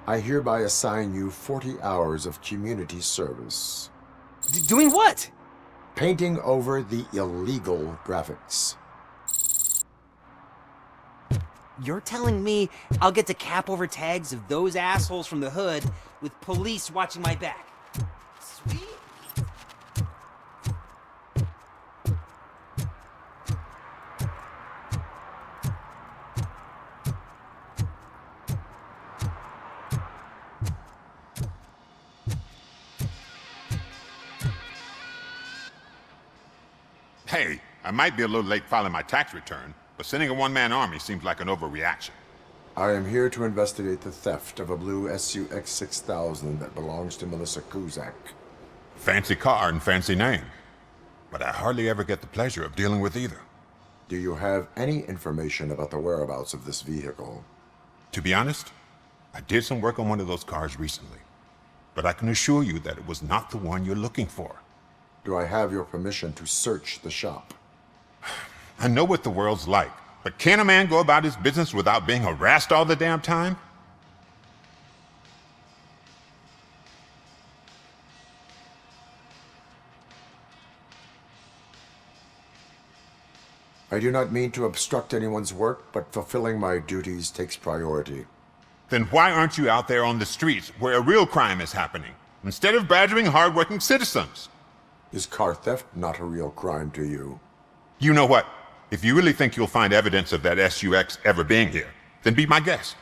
F: I hereby assign you 40 hours of community service.
H: Doing what?
F: Painting over the illegal graphics.
H: You're telling me I'll get to cap over tags of those assholes from the hood with police watching my back? Sweet.
R: Hey, I might be a little late filing my tax return, but sending a one-man army seems like an overreaction.
F: I am here to investigate the theft of a blue SUX 6000 that belongs to Melissa Kuzak.
R: Fancy car and fancy name. But I hardly ever get the pleasure of dealing with either.
F: Do you have any information about the whereabouts of this vehicle?
R: To be honest, I did some work on one of those cars recently. But I can assure you that it was not the one you're looking for.
F: Do I have your permission to search the shop?
R: I know what the world's like, but can a man go about his business without being harassed all the damn time?
F: I do not mean to obstruct anyone's work, but fulfilling my duties takes priority.
R: Then why aren't you out there on the streets where a real crime is happening, instead of badgering hardworking citizens?
F: Is car theft not a real crime to you?
R: You know what? If you really think you'll find evidence of that SUX ever being here, then be my guest.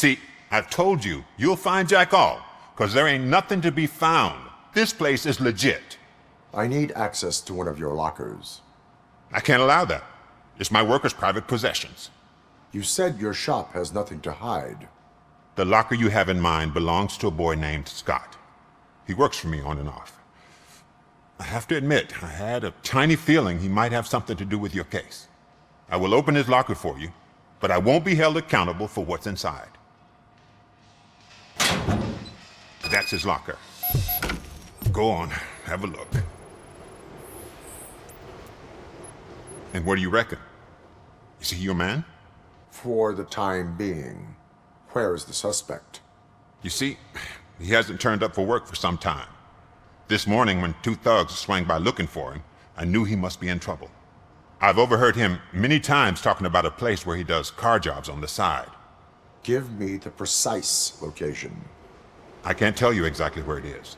R: See, I've told you, you'll find Jack all, because there ain't nothing to be found. This place is legit.
F: I need access to one of your lockers.
R: I can't allow that. It's my workers' private possessions.
F: You said your shop has nothing to hide.
R: The locker you have in mind belongs to a boy named Scott. He works for me on and off. I have to admit, I had a tiny feeling he might have something to do with your case. I will open his locker for you, but I won't be held accountable for what's inside. That's his locker. Go on, have a look. And what do you reckon? Is he your man?
F: For the time being. Where is the suspect?
R: You see, he hasn't turned up for work for some time. This morning, when two thugs swang by looking for him, I knew he must be in trouble. I've overheard him many times talking about a place where he does car jobs on the side.
F: Give me the precise location.
R: I can't tell you exactly where it is.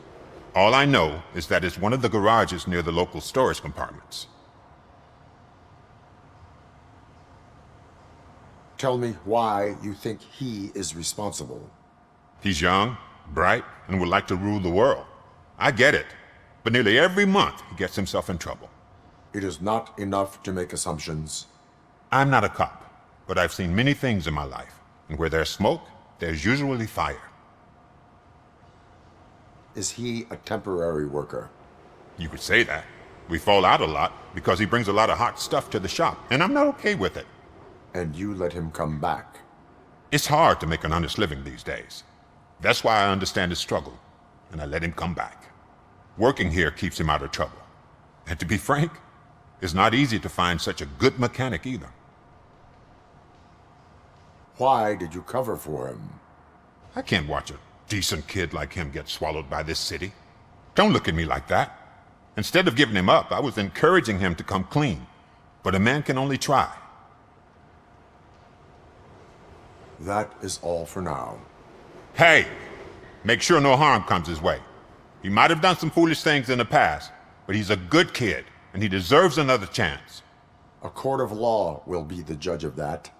R: All I know is that it's one of the garages near the local storage compartments.
F: Tell me why you think he is responsible.
R: He's young, bright, and would like to rule the world. I get it, but nearly every month he gets himself in trouble.
F: It is not enough to make assumptions.
R: I'm not a cop, but I've seen many things in my life, and where there's smoke, there's usually fire.
F: Is he a temporary worker?
R: You could say that. We fall out a lot because he brings a lot of hot stuff to the shop, and I'm not okay with it.
F: And you let him come back?
R: It's hard to make an honest living these days. That's why I understand his struggle, and I let him come back. Working here keeps him out of trouble. And to be frank, it's not easy to find such a good mechanic either.
F: Why did you cover for him?
R: I can't watch a decent kid like him get swallowed by this city. Don't look at me like that. Instead of giving him up, I was encouraging him to come clean. But a man can only try.
F: That is all for now.
R: Hey! Make sure no harm comes his way. He might have done some foolish things in the past, but he's a good kid, and he deserves another chance.
F: A court of law will be the judge of that.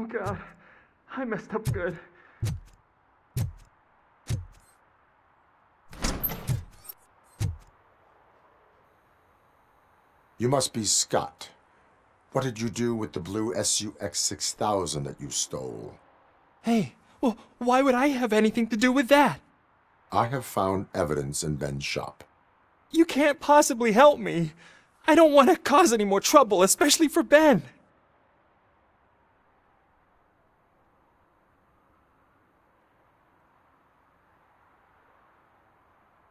O: Oh God, I messed up good.
F: You must be Scott. What did you do with the blue SUX 6000 that you stole?
O: Hey, well, why would I have anything to do with that?
F: I have found evidence in Ben's shop.
O: You can't possibly help me. I don't want to cause any more trouble, especially for Ben.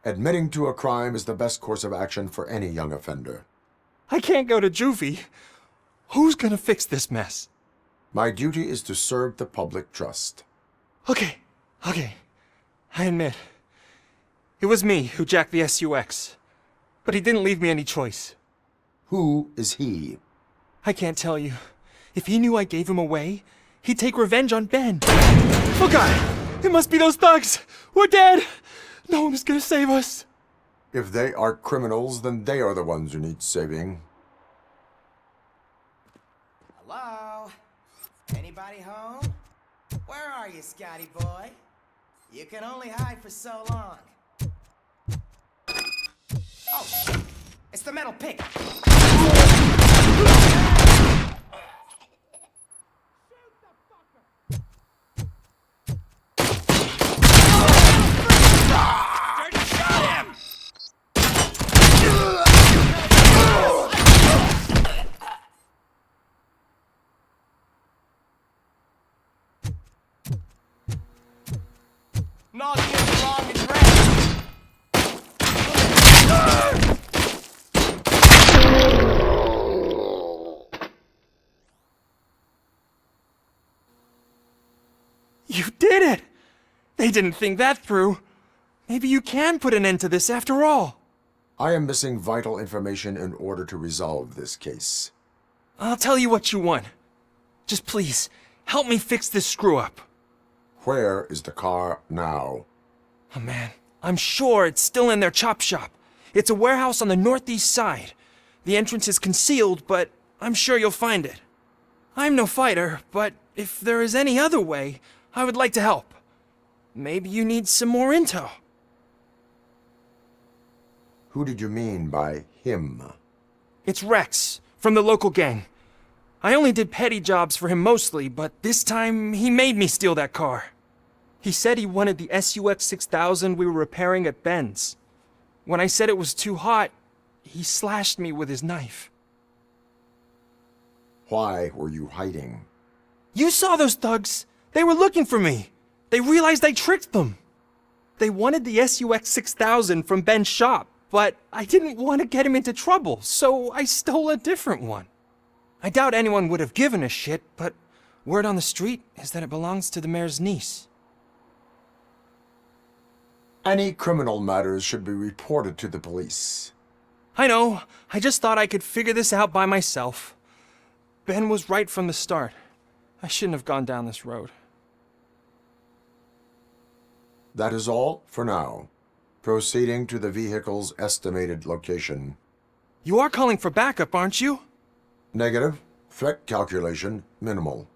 F: Admitting to a crime is the best course of action for any young offender.
O: I can't go to juvie. Who's gonna fix this mess?
F: My duty is to serve the public trust.
O: Okay. I admit. It was me who jacked the SUX. But he didn't leave me any choice.
F: Who is he?
O: I can't tell you. If he knew I gave him away, he'd take revenge on Ben. Oh God! It must be those thugs! We're dead! No one is gonna save us.
F: If they are criminals, then they are the ones who need saving.
G: Hello? Anybody home? Where are you, Scotty boy? You can only hide for so long. Oh, shit. It's the metal pick.
H: Not here long and rest.
O: You did it! They didn't think that through. Maybe you can put an end to this after all.
F: I am missing vital information in order to resolve this case.
O: I'll tell you what you want. Just please, help me fix this screw-up.
F: Where is the car now?
O: Oh man, I'm sure it's still in their chop shop. It's a warehouse on the northeast side. The entrance is concealed, but I'm sure you'll find it. I'm no fighter, but if there is any other way, I would like to help. Maybe you need some more intel.
F: Who did you mean by him?
O: It's Rex, from the local gang. I only did petty jobs for him mostly, but this time he made me steal that car. He said he wanted the SUX 6000 we were repairing at Ben's. When I said it was too hot, he slashed me with his knife.
F: Why were you hiding?
O: You saw those thugs! They were looking for me! They realized I tricked them! They wanted the SUX 6000 from Ben's shop, but I didn't want to get him into trouble, so I stole a different one. I doubt anyone would have given a shit, but word on the street is that it belongs to the mayor's niece.
F: Any criminal matters should be reported to the police.
O: I know. I just thought I could figure this out by myself. Ben was right from the start. I shouldn't have gone down this road.
F: That is all for now. Proceeding to the vehicle's estimated location.
O: You are calling for backup, aren't you?
F: Negative. Threat calculation minimal.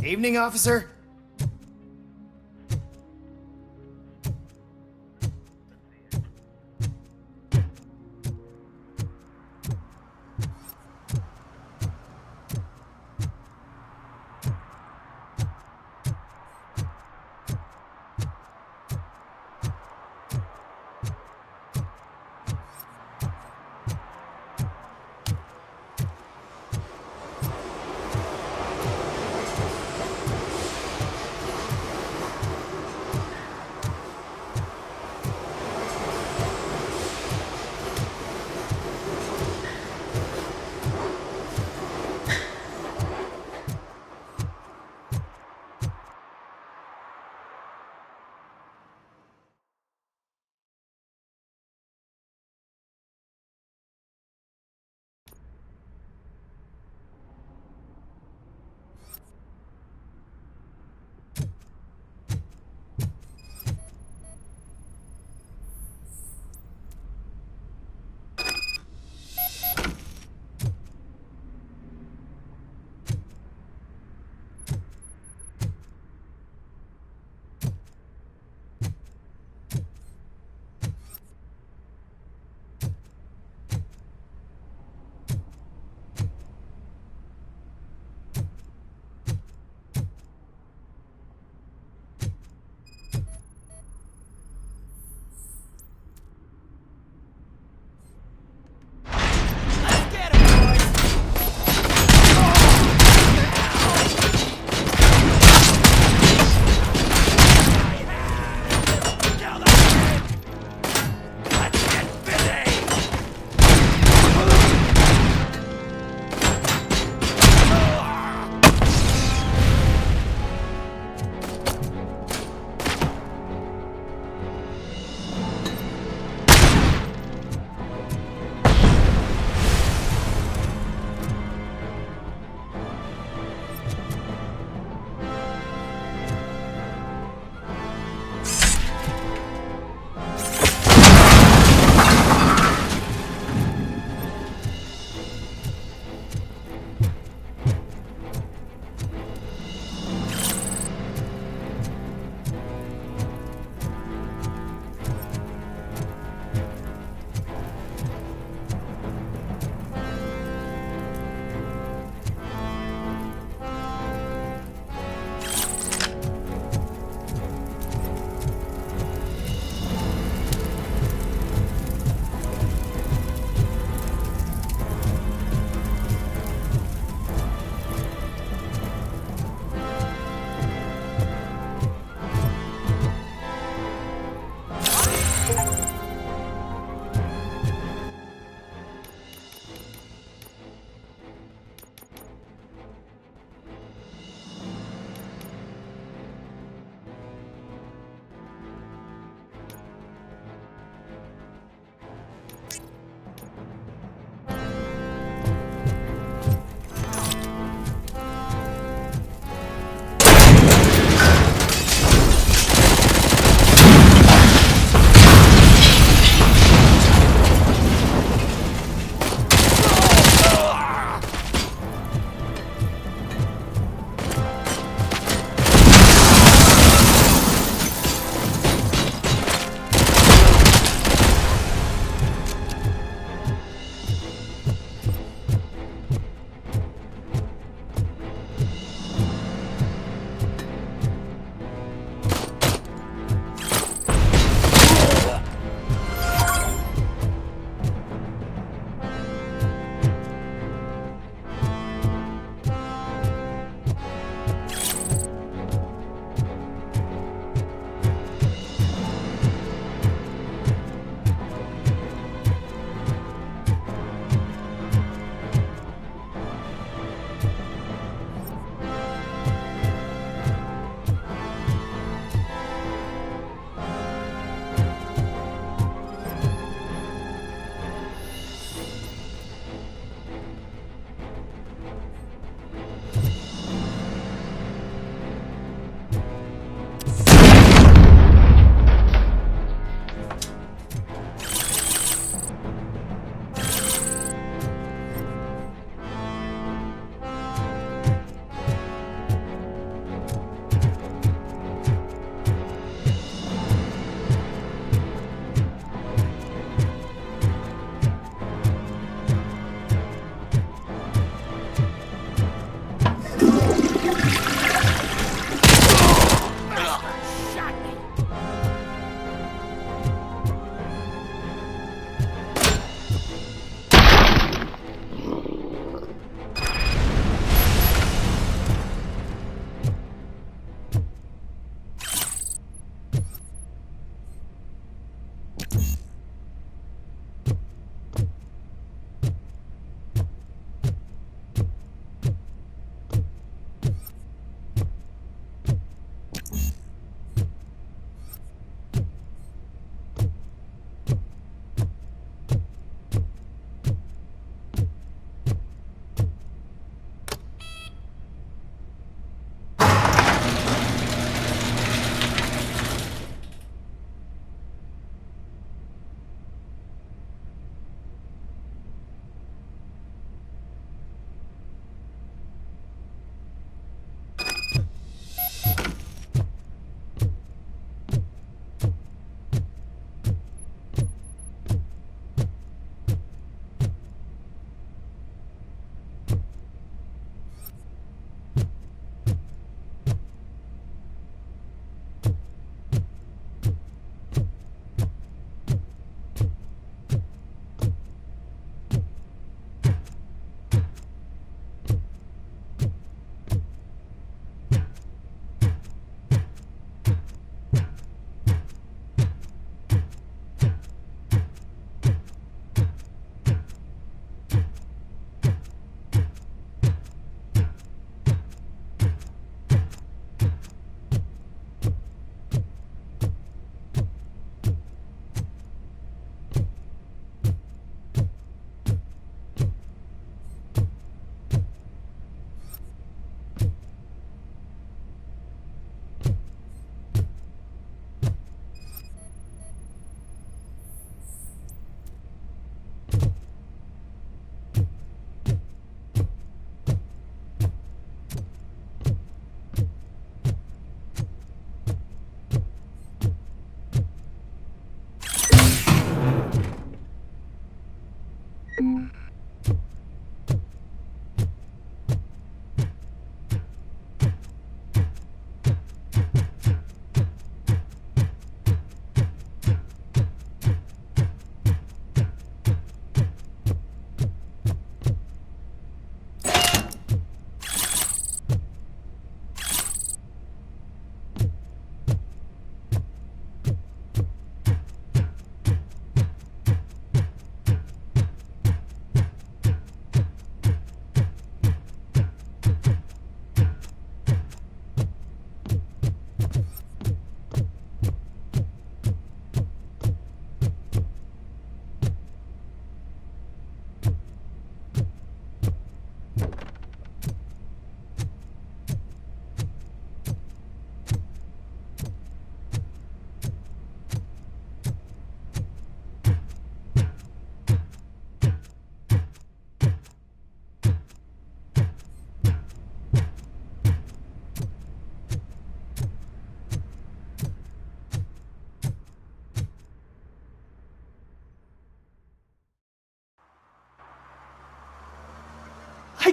M: Evening, officer.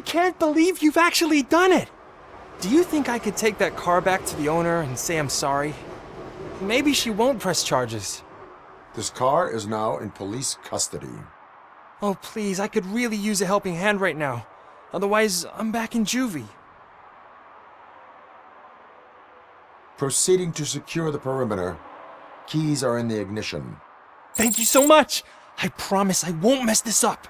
O: can't believe you've actually done it! Do you think I could take that car back to the owner and say I'm sorry? Maybe she won't press charges.
F: This car is now in police custody.
O: Oh, please, I could really use a helping hand right now. Otherwise, I'm back in juvie.
F: Proceeding to secure the perimeter. Keys are in the ignition.
O: Thank you so much! I promise I won't mess this up.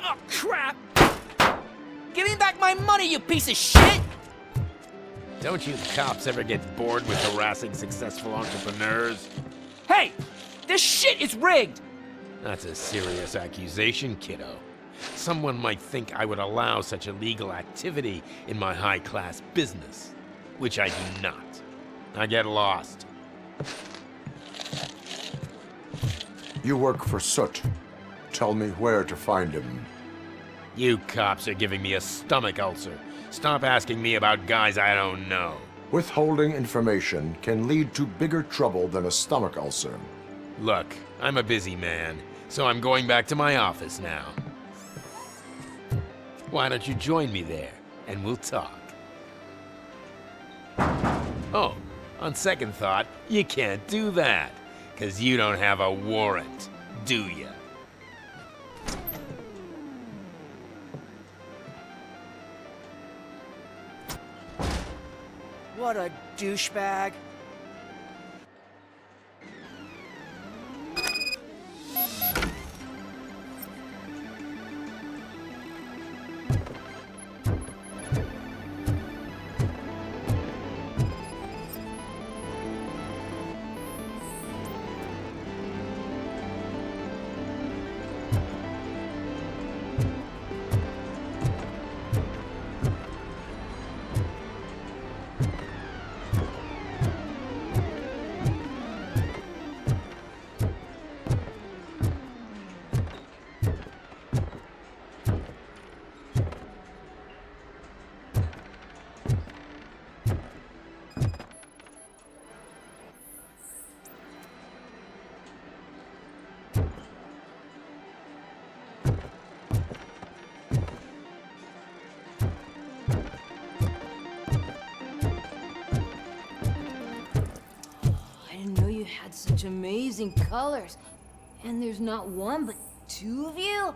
E: Oh, crap! Give me back my money, you piece of shit!
L: Don't you cops ever get bored with harassing successful entrepreneurs?
E: Hey! This shit is rigged!
L: That's a serious accusation, kiddo. Someone might think I would allow such illegal activity in my high-class business, which I do not. I get lost.
F: You work for Soot. Tell me where to find him.
L: You cops are giving me a stomach ulcer. Stop asking me about guys I don't know.
F: Withholding information can lead to bigger trouble than a stomach ulcer.
L: Look, I'm a busy man, so I'm going back to my office now. Why don't you join me there, and we'll talk. Oh, on second thought, you can't do that, 'cause you don't have a warrant, do ya?
M: What a douchebag.
J: Such amazing colors. And there's not one, but two of you?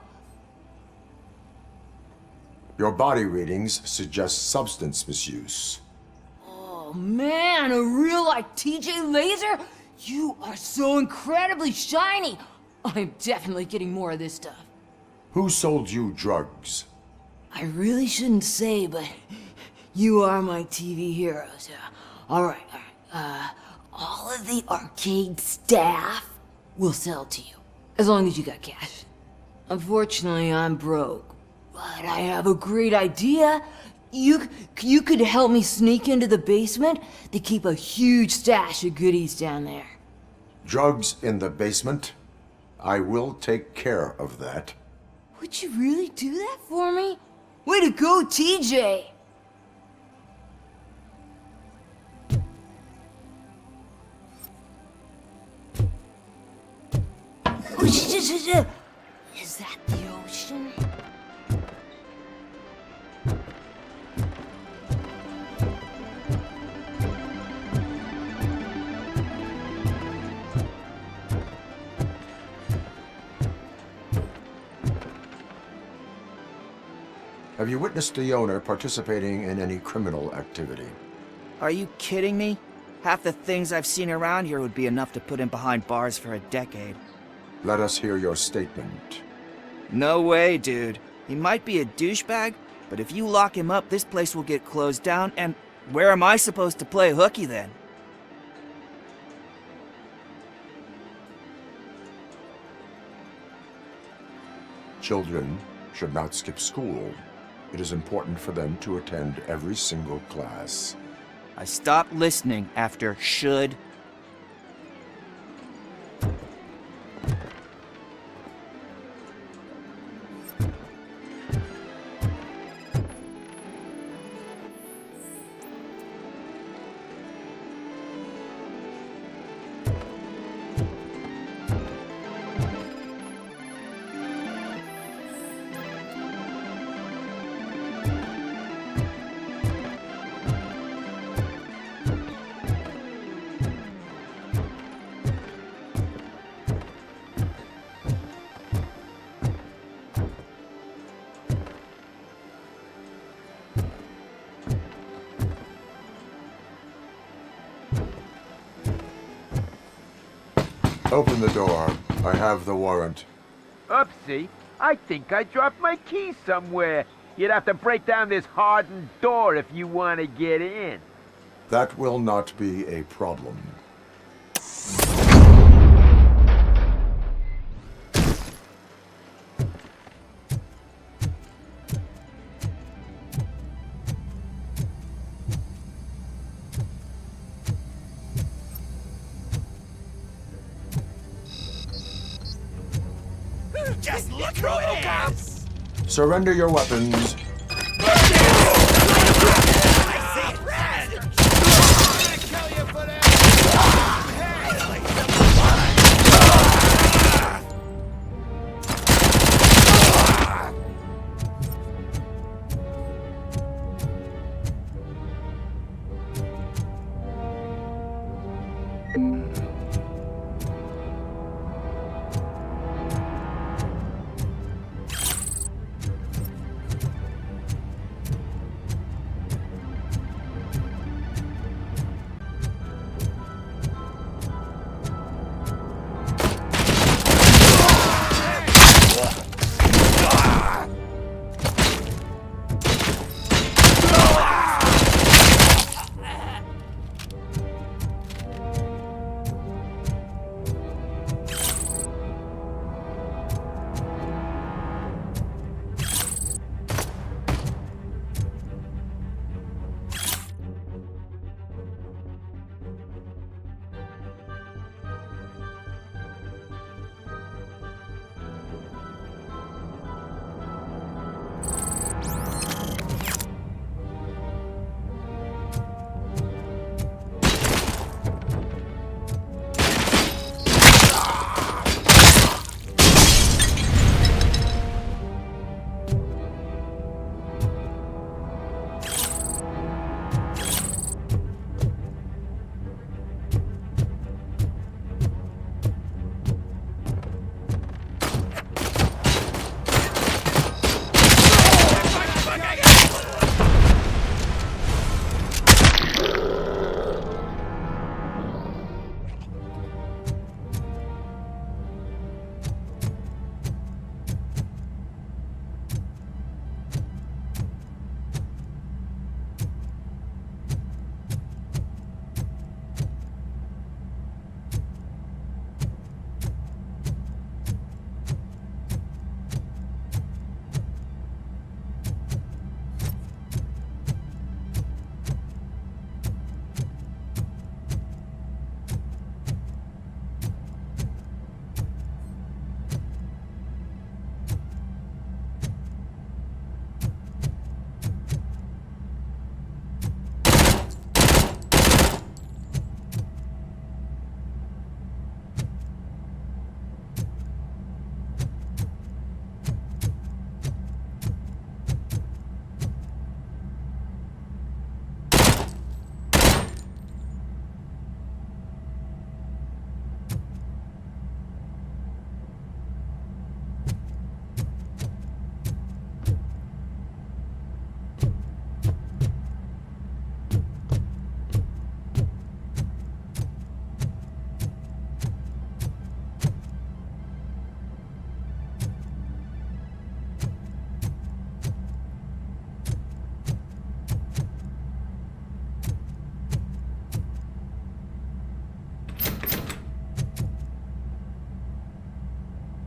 F: Your body readings suggest substance misuse.
J: Oh man, a real like TJ Laser? You are so incredibly shiny. I'm definitely getting more of this stuff.
F: Who sold you drugs?
J: I really shouldn't say, but you are my TV heroes. All right. All of the arcade staff will sell to you, as long as you got cash. Unfortunately, I'm broke, but I have a great idea. You could help me sneak into the basement. They keep a huge stash of goodies down there.
F: Drugs in the basement? I will take care of that.
J: Would you really do that for me? Way to go, TJ! Is that the ocean?
F: Have you witnessed the owner participating in any criminal activity?
M: Are you kidding me? Half the things I've seen around here would be enough to put him behind bars for a decade.
F: Let us hear your statement.
M: No way, dude. He might be a douchebag, but if you lock him up, this place will get closed down, and where am I supposed to play hooky then?
F: Children should not skip school. It is important for them to attend every single class.
M: I stopped listening after should.
F: Open the door. I have the warrant.
L: Oopsie, I think I dropped my keys somewhere. You'd have to break down this hardened door if you want to get in.
F: That will not be a problem.
A: Just look who it is!
F: Surrender your weapons.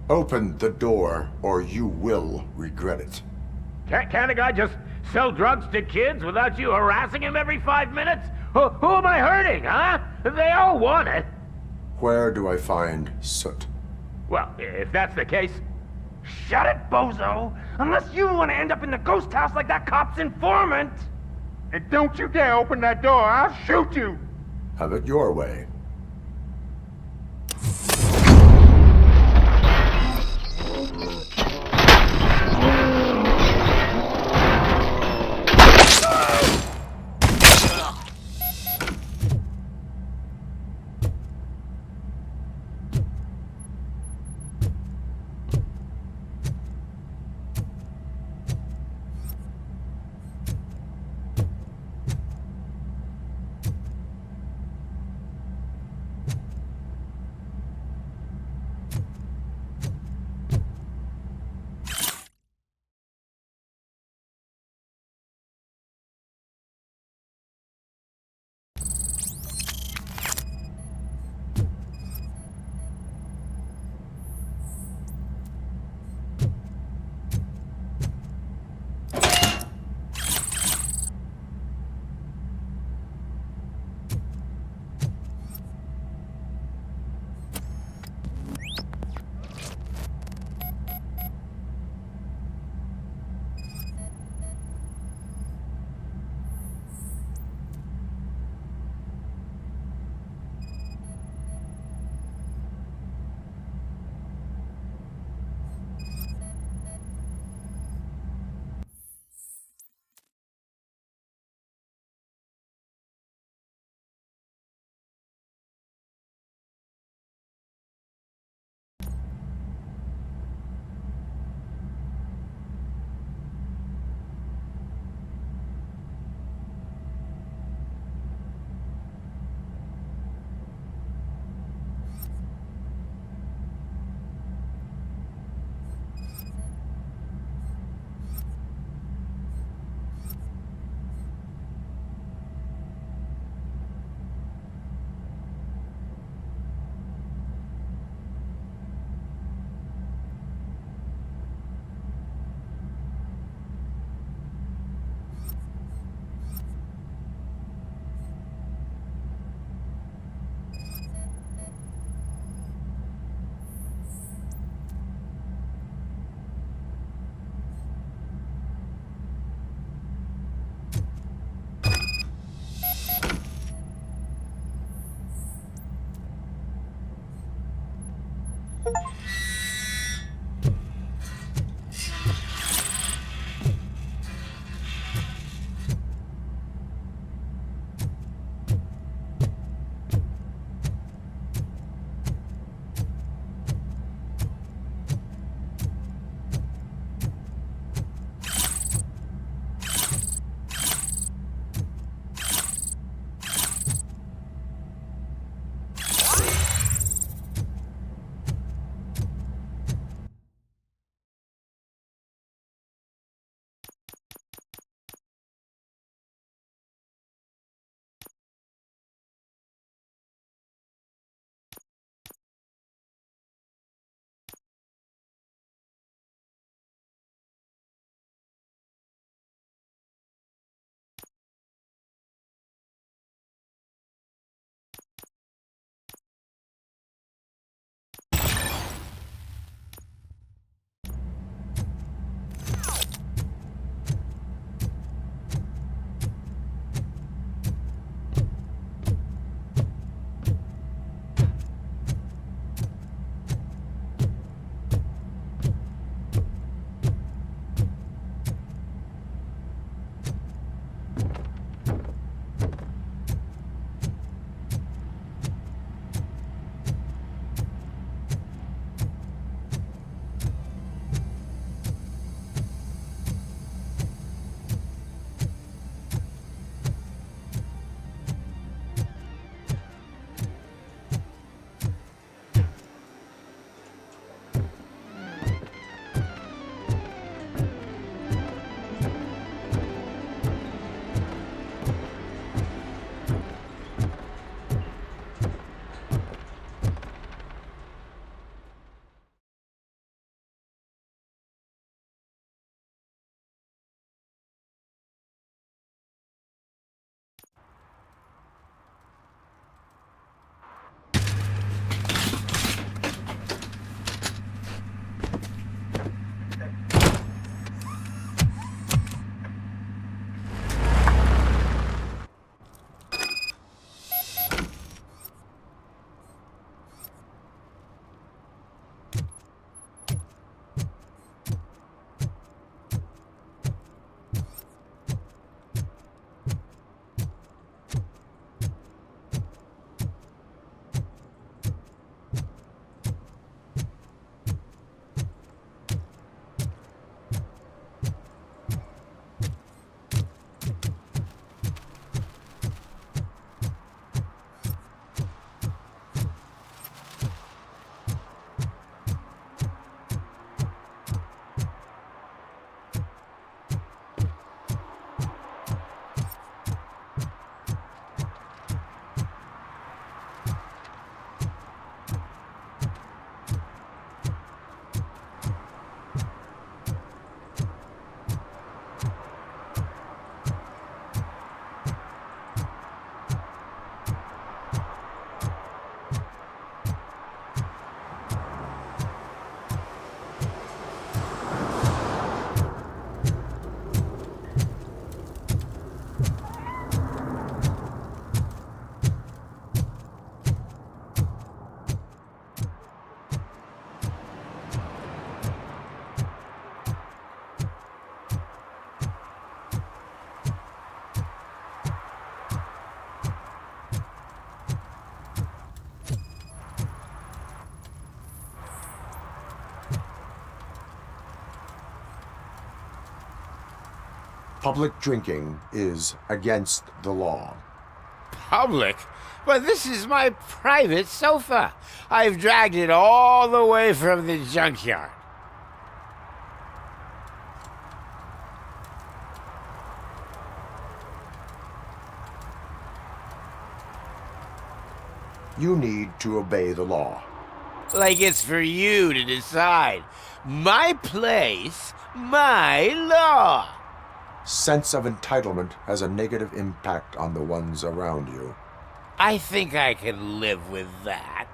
F: Open the door, or you will regret it.
D: Can't a guy just sell drugs to kids without you harassing him every 5 minutes? Who am I hurting, huh? They all want it.
F: Where do I find Soot?
D: Well, if that's the case, shut it, bozo! Unless you want to end up in the ghost house like that cop's informant! And don't you dare open that door, I'll shoot you!
F: Have it your way. Public drinking is against the law.
L: Public? But this is my private sofa. I've dragged it all the way from the junkyard.
F: You need to obey the law.
L: Like it's for you to decide. My place, my law.
F: Sense of entitlement has a negative impact on the ones around you.
L: I think I can live with that.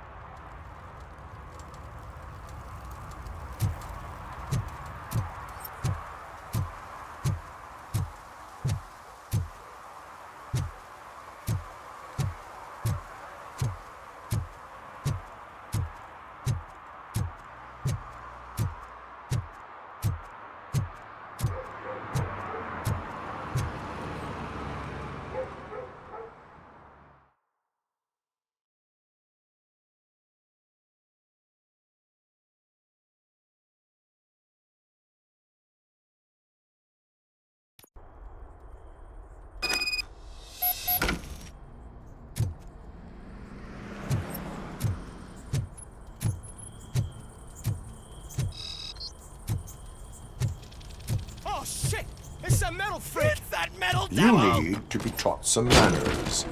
G: Oh shit! It's a metal freak! It's that metal
F: You need to be taught some manners.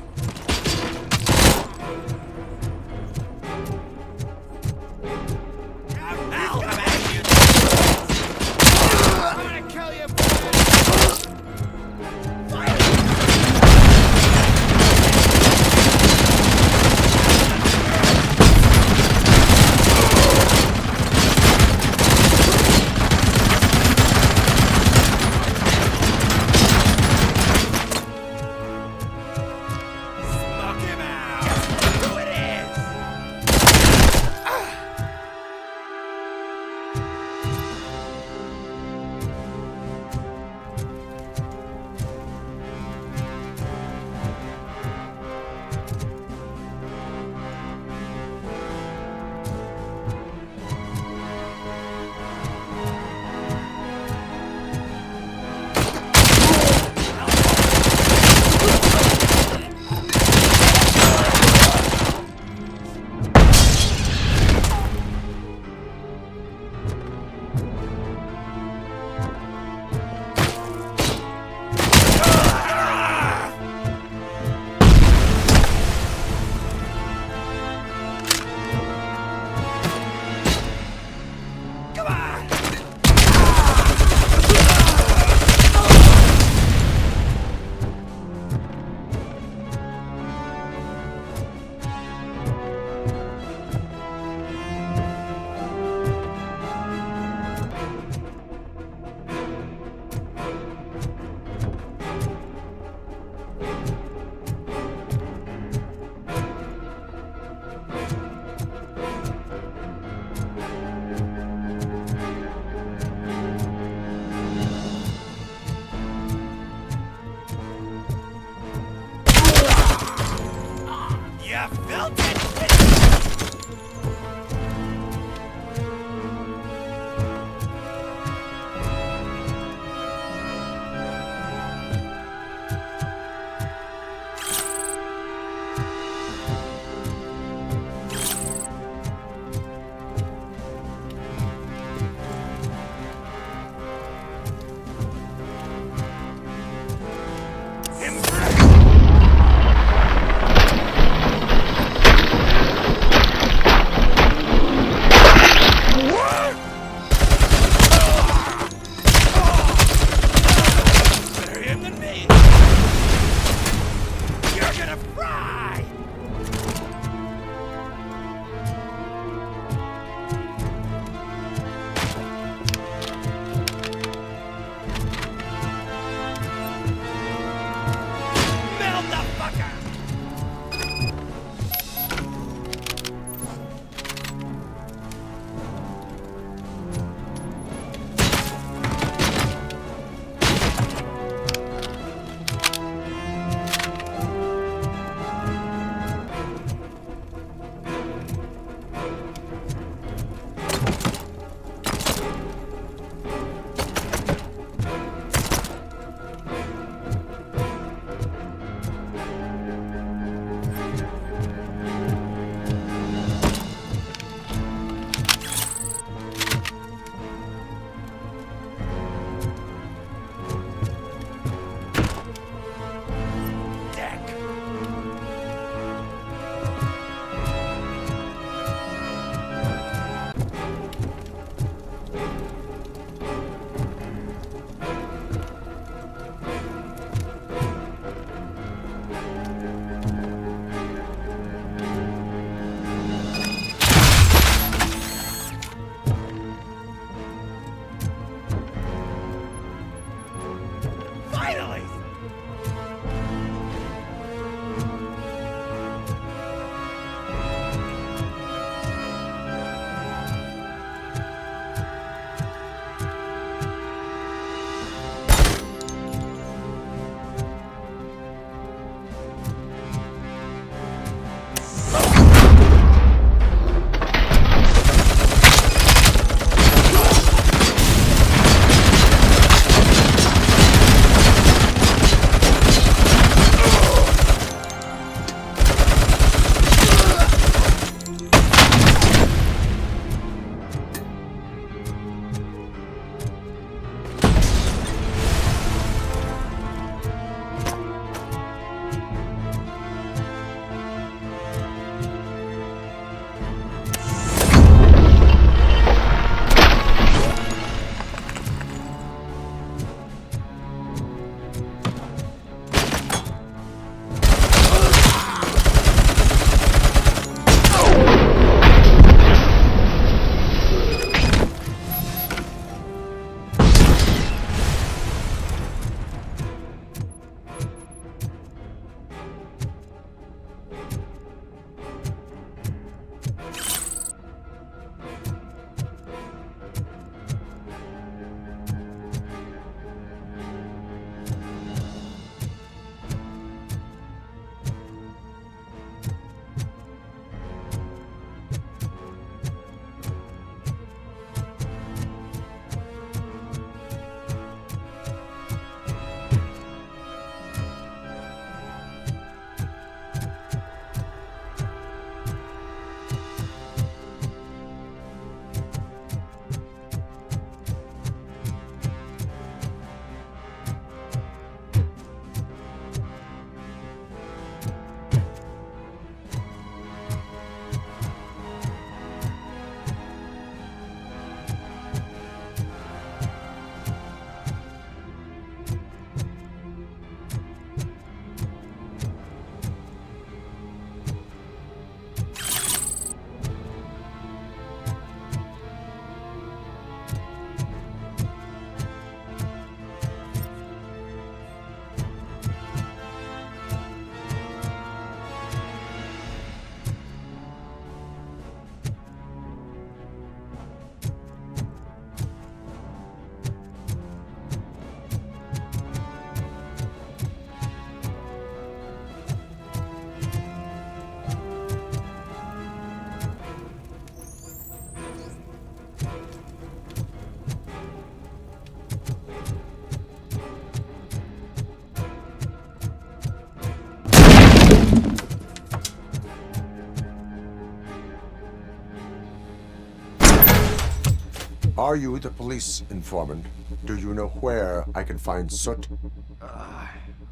F: Are you the police informant? Do you know where I can find Soot?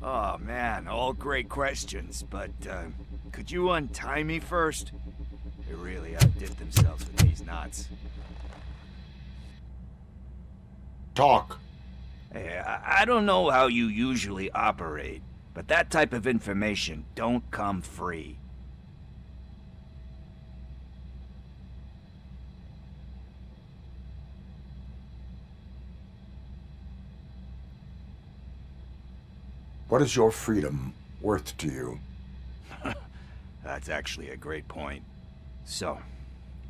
Y: Oh man, all great questions, but could you untie me first? They really outdid themselves with these knots.
F: Talk.
Y: Hey, I don't know how you usually operate, but that type of information don't come free.
F: What is your freedom worth to you?
Y: That's actually a great point. So,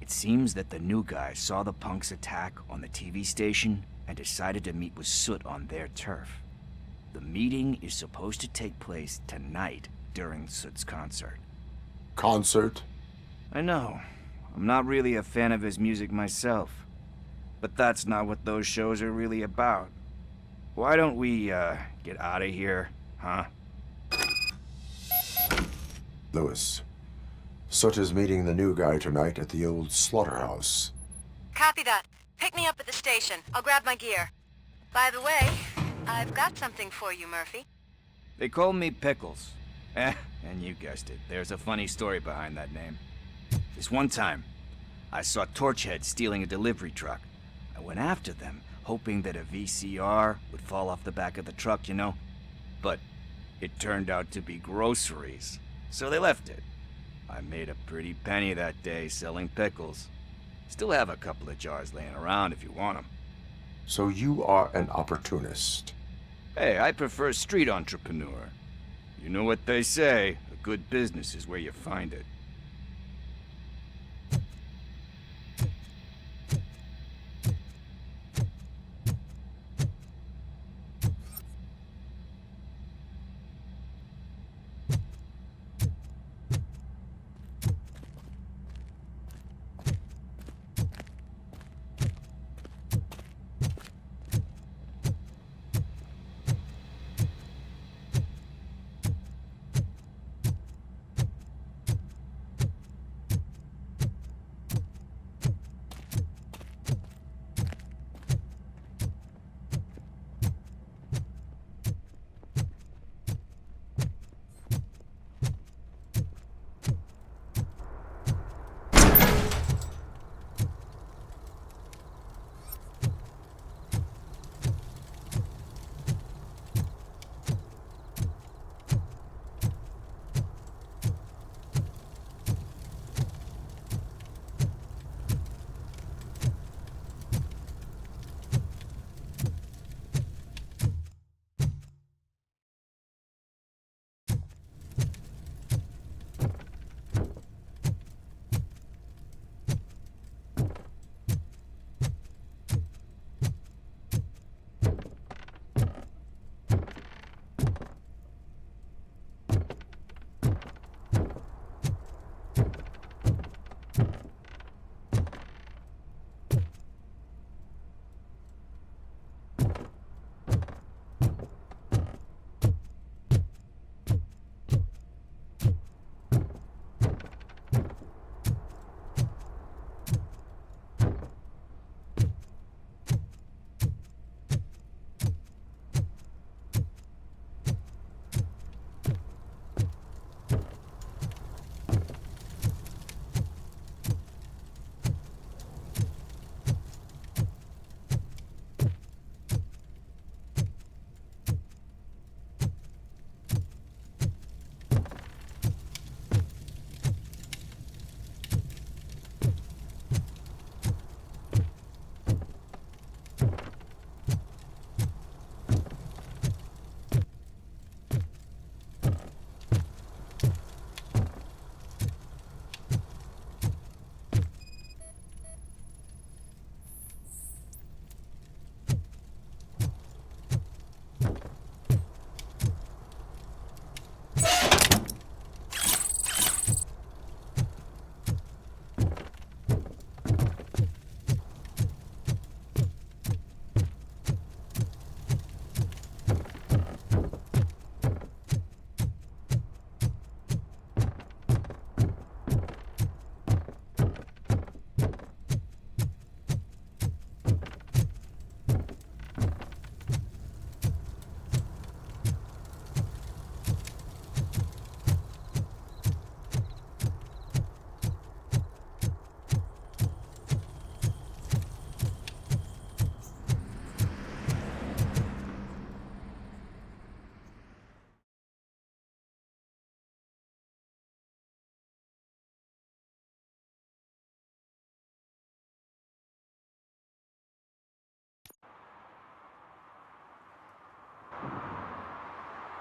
Y: it seems that the new guy saw the punks attack on the TV station and decided to meet with Soot on their turf. The meeting is supposed to take place tonight during Soot's concert.
F: Concert?
Y: I know. I'm not really a fan of his music myself. But that's not what those shows are really about. Why don't we, get out of here, huh?
F: Lewis, Soot is meeting the new guy tonight at the old slaughterhouse.
B: Copy that. Pick me up at the station. I'll grab my gear. By the way, I've got something for you, Murphy.
Y: They call me Pickles. And you guessed it, there's a funny story behind that name. This one time, I saw Torchhead stealing a delivery truck. I went after them, hoping that a VCR would fall off the back of the truck, you know? But it turned out to be groceries, so they left it. I made a pretty penny that day selling pickles. Still have a couple of jars laying around if you want them.
F: So you are an opportunist.
Y: Hey, I prefer street entrepreneur. You know what they say, a good business is where you find it.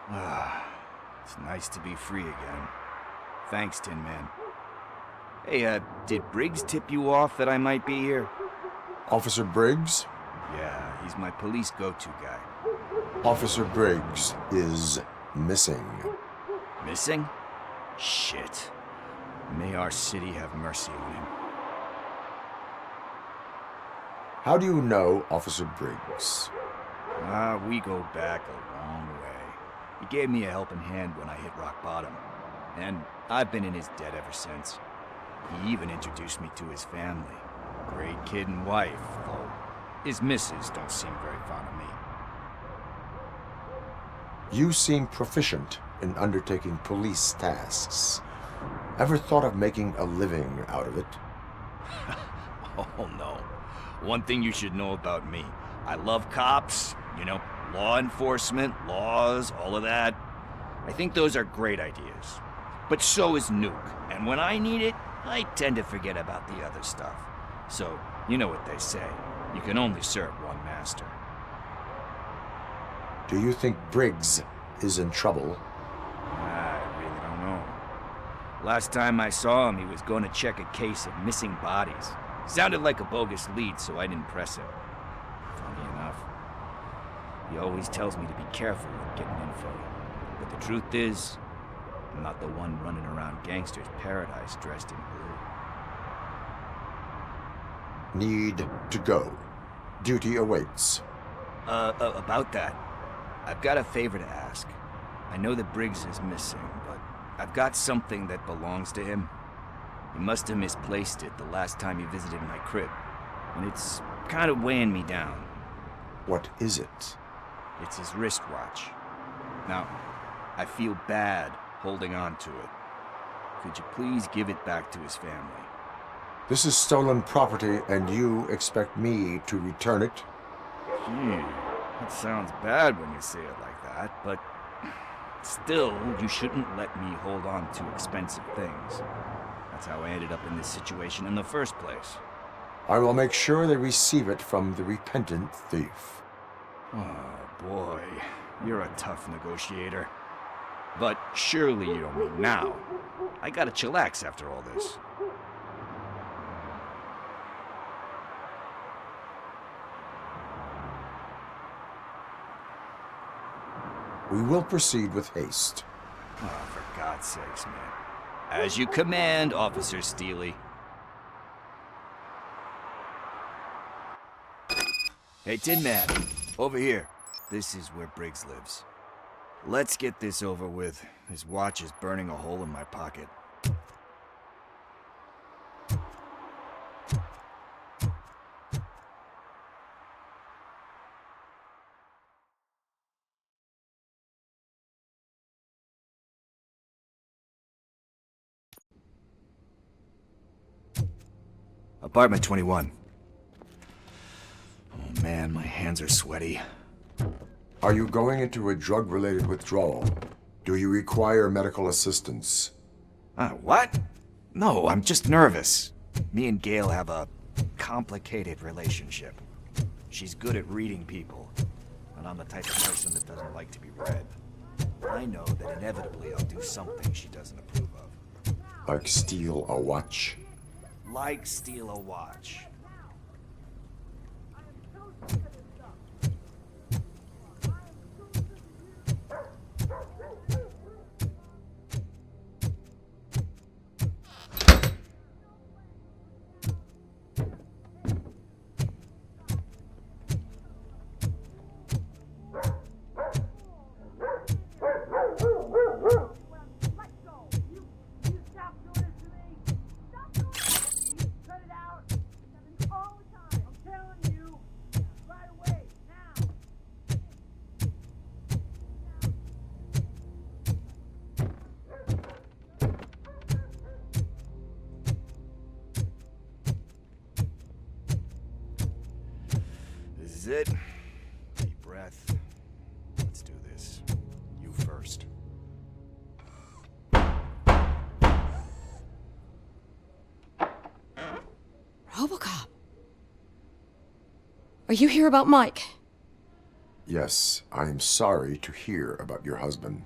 Y: It's nice to be free again. Thanks, Tin Man. Hey, did Briggs tip you off that I might be here?
F: Officer Briggs?
Y: Yeah, he's my police go-to guy.
F: Officer Briggs is missing.
Y: Missing? Shit. May our city have mercy on him.
F: How do you know Officer Briggs?
Y: We go back a long way. He gave me a helping hand when I hit rock bottom. And I've been in his debt ever since. He even introduced me to his family. Great kid and wife, though his missus don't seem very fond of me.
F: You seem proficient in undertaking police tasks. Ever thought of making a living out of it?
Y: Oh no. One thing you should know about me. I love cops, you know, law enforcement, laws, all of that. I think those are great ideas. But so is Nuke, and when I need it, I tend to forget about the other stuff. So, you know what they say. You can only serve one master.
F: Do you think Briggs is in trouble?
Y: I really don't know. Last time I saw him, he was going to check a case of missing bodies. Sounded like a bogus lead, so I didn't press him. Funny enough. He always tells me to be careful when getting info. But the truth is, I'm not the one running around gangsters' paradise dressed in blue.
F: Need to go. Duty awaits.
Y: About that, I've got a favor to ask. I know that Briggs is missing, but I've got something that belongs to him. He must have misplaced it the last time he visited my crib, and it's kind of weighing me down.
F: What is it?
Y: It's his wristwatch. Now, I feel bad holding on to it. Could you please give it back to his family?
F: This is stolen property, and you expect me to return it?
Y: Gee, that sounds bad when you say it like that, but still, you shouldn't let me hold on to expensive things. That's how I ended up in this situation in the first place.
F: I will make sure they receive it from the repentant thief.
Y: Oh boy, you're a tough negotiator. But surely you don't mean now. I gotta chillax after all this.
F: We will proceed with haste.
Y: Oh, for God's sakes, man. As you command, Officer Steely. Hey, Tin Man, over here. This is where Briggs lives. Let's get this over with. His watch is burning a hole in my pocket. Apartment 21. Oh man, my hands are sweaty.
F: Are you going into a drug-related withdrawal? Do you require medical assistance?
Y: What? No, I'm just nervous. Me and Gail have a complicated relationship. She's good at reading people, and I'm the type of person that doesn't like to be read. I know that inevitably I'll do something she doesn't approve of.
F: Like steal a watch?
Y: Like steal a watch. It. Deep breath. Let's do this. You first.
Q: RoboCop. Are you here about Mike?
F: Yes, I am sorry to hear about your husband.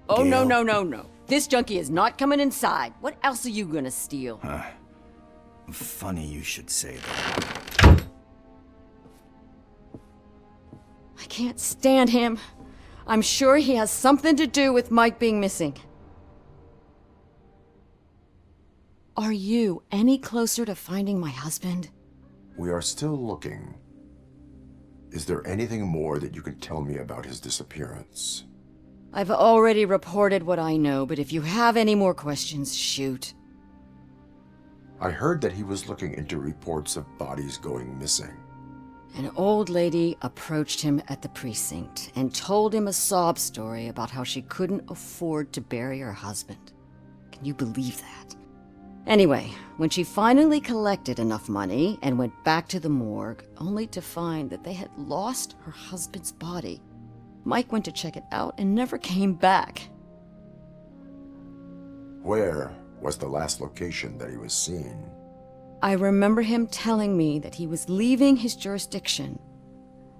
Q: Oh, no, no, no, no. This junkie is not coming inside. What else are you gonna steal?
M: Funny you should say that.
Q: I can't stand him. I'm sure he has something to do with Mike being missing. Are you any closer to finding my husband?
F: We are still looking. Is there anything more that you can tell me about his disappearance?
Q: I've already reported what I know, but if you have any more questions, shoot.
F: I heard that he was looking into reports of bodies going missing.
Q: An old lady approached him at the precinct and told him a sob story about how she couldn't afford to bury her husband. Can you believe that? Anyway, when she finally collected enough money and went back to the morgue, only to find that they had lost her husband's body, Mike went to check it out and never came back.
F: Where was the last location that he was seen?
Q: I remember him telling me that he was leaving his jurisdiction,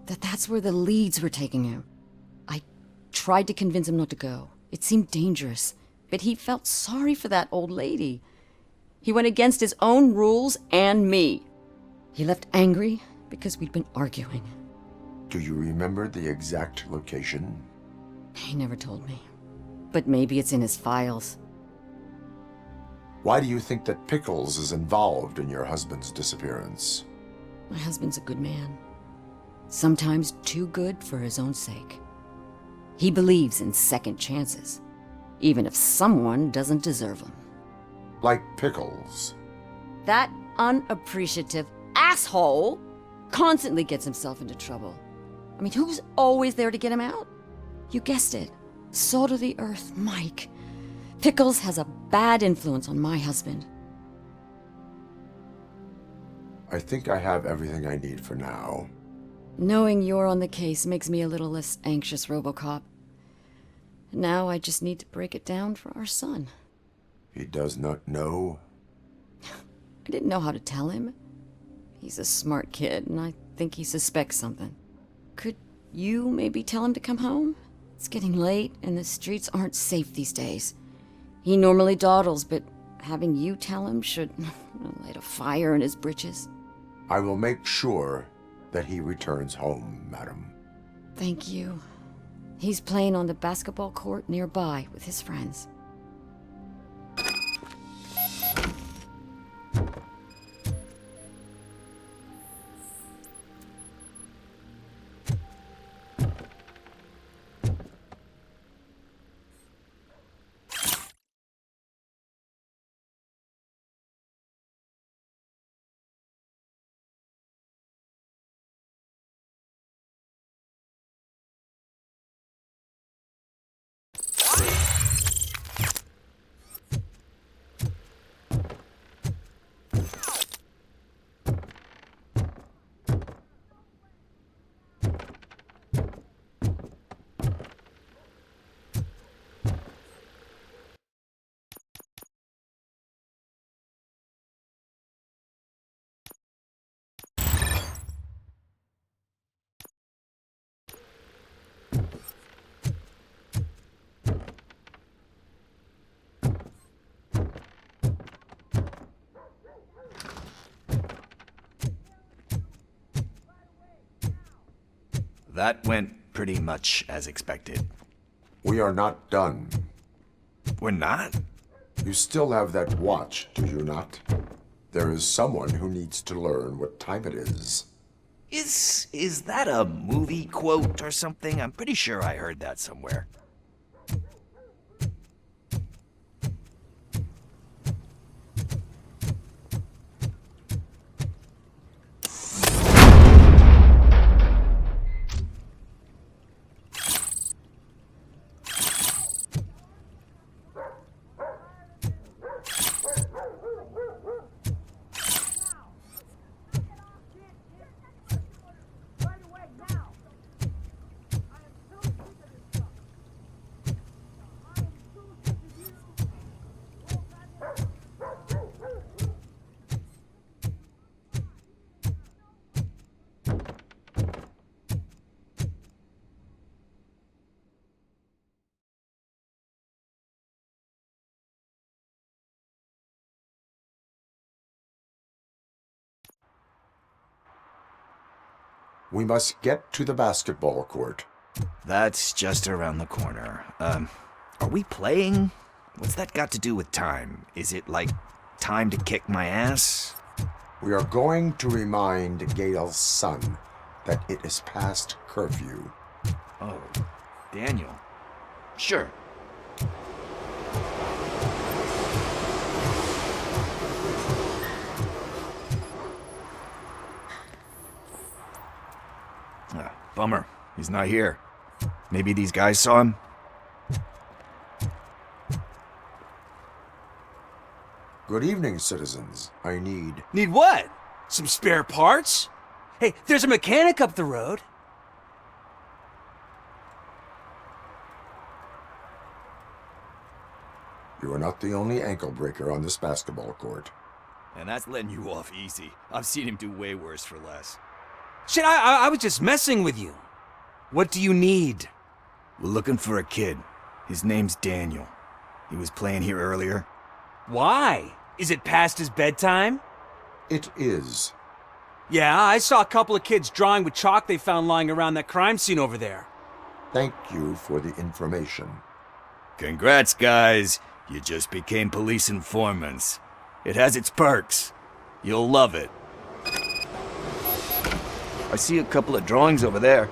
Q: that's where the leads were taking him. I tried to convince him not to go. It seemed dangerous, but he felt sorry for that old lady. He went against his own rules and me. He left angry because we'd been arguing.
F: Do you remember the exact location?
Q: He never told me, but maybe it's in his files.
F: Why do you think that Pickles is involved in your husband's disappearance?
Q: My husband's a good man. Sometimes too good for his own sake. He believes in second chances, even if someone doesn't deserve them.
F: Like Pickles.
Q: That unappreciative asshole constantly gets himself into trouble. I mean, who's always there to get him out? You guessed it. Salt of the earth, Mike. Pickles has a bad influence on my husband.
F: I think I have everything I need for now.
Q: Knowing you're on the case makes me a little less anxious, RoboCop. Now I just need to break it down for our son.
F: He does not know?
Q: I didn't know how to tell him. He's a smart kid, and I think he suspects something. Could you maybe tell him to come home? It's getting late, and the streets aren't safe these days. He normally dawdles, but having you tell him should light a fire in his britches.
F: I will make sure that he returns home, madam.
Q: Thank you. He's playing on the basketball court nearby with his friends.
M: That went pretty much as expected.
F: We are not done.
M: We're not?
F: You still have that watch, do you not? There is someone who needs to learn what time it is.
M: Is that a movie quote or something? I'm pretty sure I heard that somewhere.
F: We must get to the basketball court.
Y: That's just around the corner. Are we playing? What's that got to do with time? Is it like time to kick my ass?
F: We are going to remind Gail's son that it is past curfew.
Y: Oh, Daniel. Sure. Bummer. He's not here. Maybe these guys saw him?
F: Good evening, citizens. I need...
S: Need what? Some spare parts? Hey, there's a mechanic up the road.
F: You are not the only ankle breaker on this basketball court.
Y: And that's letting you off easy. I've seen him do way worse for less.
S: Shit, I was just messing with you. What do you need?
Y: We're looking for a kid. His name's Daniel. He was playing here earlier.
S: Why? Is it past his bedtime?
F: It is.
S: Yeah, I saw a couple of kids drawing with chalk they found lying around that crime scene over there.
F: Thank you for the information.
Y: Congrats, guys. You just became police informants. It has its perks. You'll love it. I see a couple of drawings over there.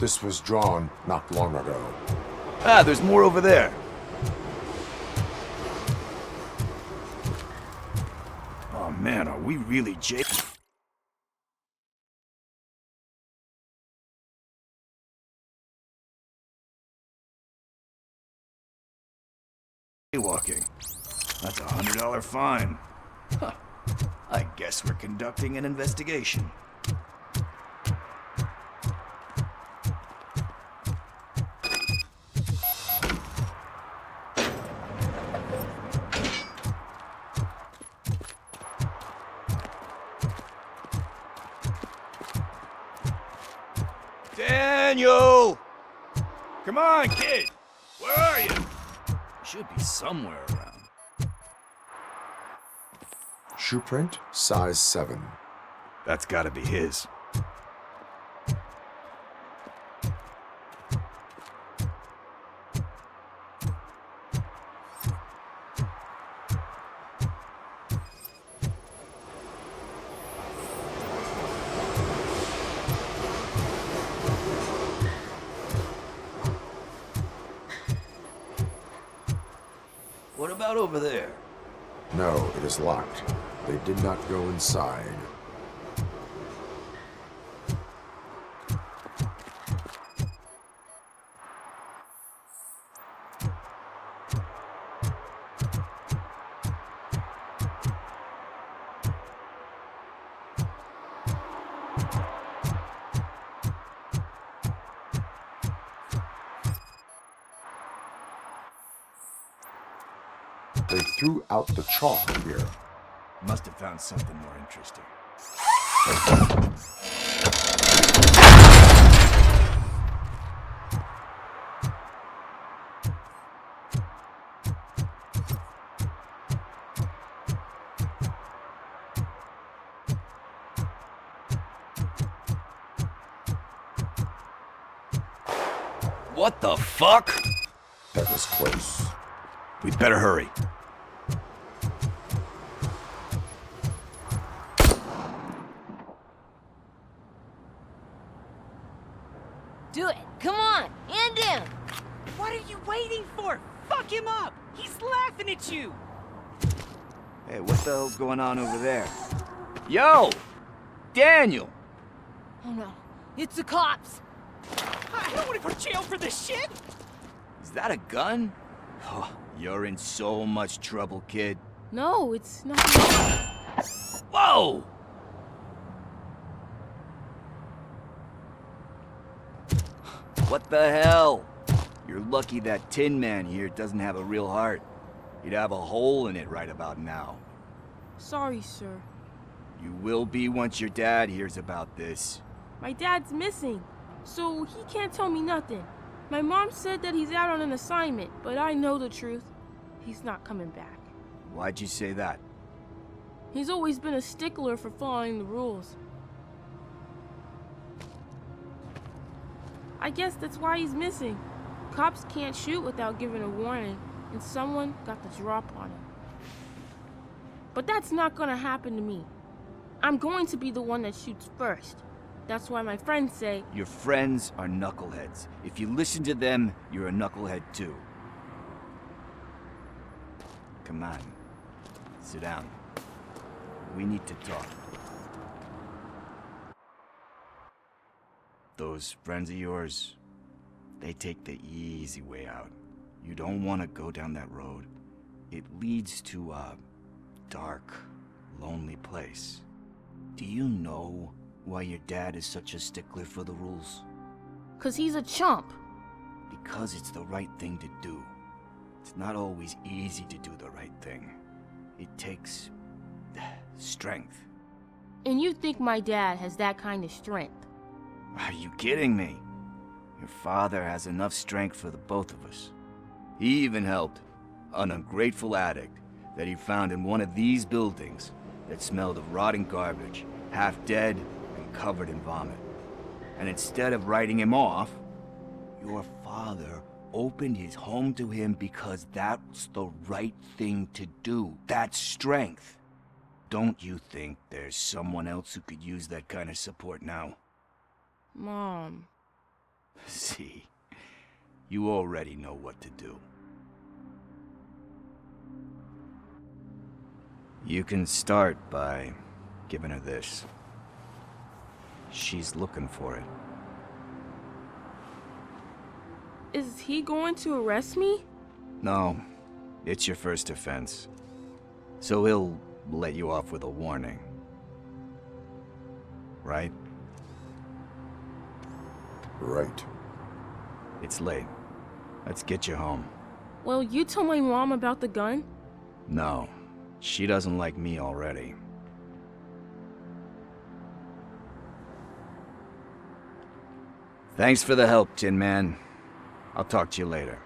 F: This was drawn not long ago.
Y: Ah, there's more over there. Oh man, are we really jaywalking? That's a $100 fine. Huh. I guess we're conducting an investigation. Daniel! Come on, kid! Where are you? Should be somewhere around.
F: Shoe print, size 7.
Y: That's gotta be his. What about over there?
F: No, it is locked. They did not go inside. They threw out the chalk here.
Y: Must have found something more interesting. What the fuck?
F: That was close.
Y: We'd better hurry.
P: Do it. Come on. End him.
S: What are you waiting for? Fuck him up. He's laughing at you.
Y: Hey, what the hell's going on over there? Yo! Daniel!
P: Oh no. It's the cops.
S: I don't want to go to jail for this shit.
Y: Is that a gun? Oh, you're in so much trouble, kid.
P: No, it's not.
Y: Whoa! What the hell? You're lucky that Tin Man here doesn't have a real heart. He'd have a hole in it right about now.
T: Sorry, sir.
Y: You will be once your dad hears about this.
T: My dad's missing, so he can't tell me nothing. My mom said that he's out on an assignment, but I know the truth. He's not coming back.
Y: Why'd you say that?
T: He's always been a stickler for following the rules. I guess that's why he's missing. Cops can't shoot without giving a warning, and someone got the drop on him. But that's not gonna happen to me. I'm going to be the one that shoots first. That's why my friends say...
Y: Your friends are knuckleheads. If you listen to them, you're a knucklehead too. Come on. Sit down. We need to talk. Those friends of yours, they take the easy way out. You don't want to go down that road. It leads to a dark, lonely place. Do you know why your dad is such a stickler for the rules?
T: 'Cause he's a chump.
Y: Because it's the right thing to do. It's not always easy to do the right thing. It takes strength.
T: And you think my dad has that kind of strength?
Y: Are you kidding me? Your father has enough strength for the both of us. He even helped an ungrateful addict that he found in one of these buildings that smelled of rotting garbage, half dead and covered in vomit. And instead of writing him off, your father opened his home to him because that's the right thing to do. That's strength. Don't you think there's someone else who could use that kind of support now?
T: Mom.
Y: See, you already know what to do. You can start by giving her this. She's looking for it.
T: Is he going to arrest me?
Y: No, it's your first offense. So he'll let you off with a warning. Right?
F: Right.
Y: It's late. Let's get you home.
T: Well, you tell my mom about the gun?
Y: No, she doesn't like me already. Thanks for the help, Tin Man. I'll talk to you later.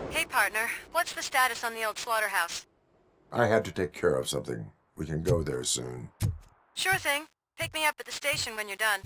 B: Hey, partner. What's the status on the old slaughterhouse?
F: I had to take care of something. We can go there soon.
B: Sure thing. Pick me up at the station when you're done.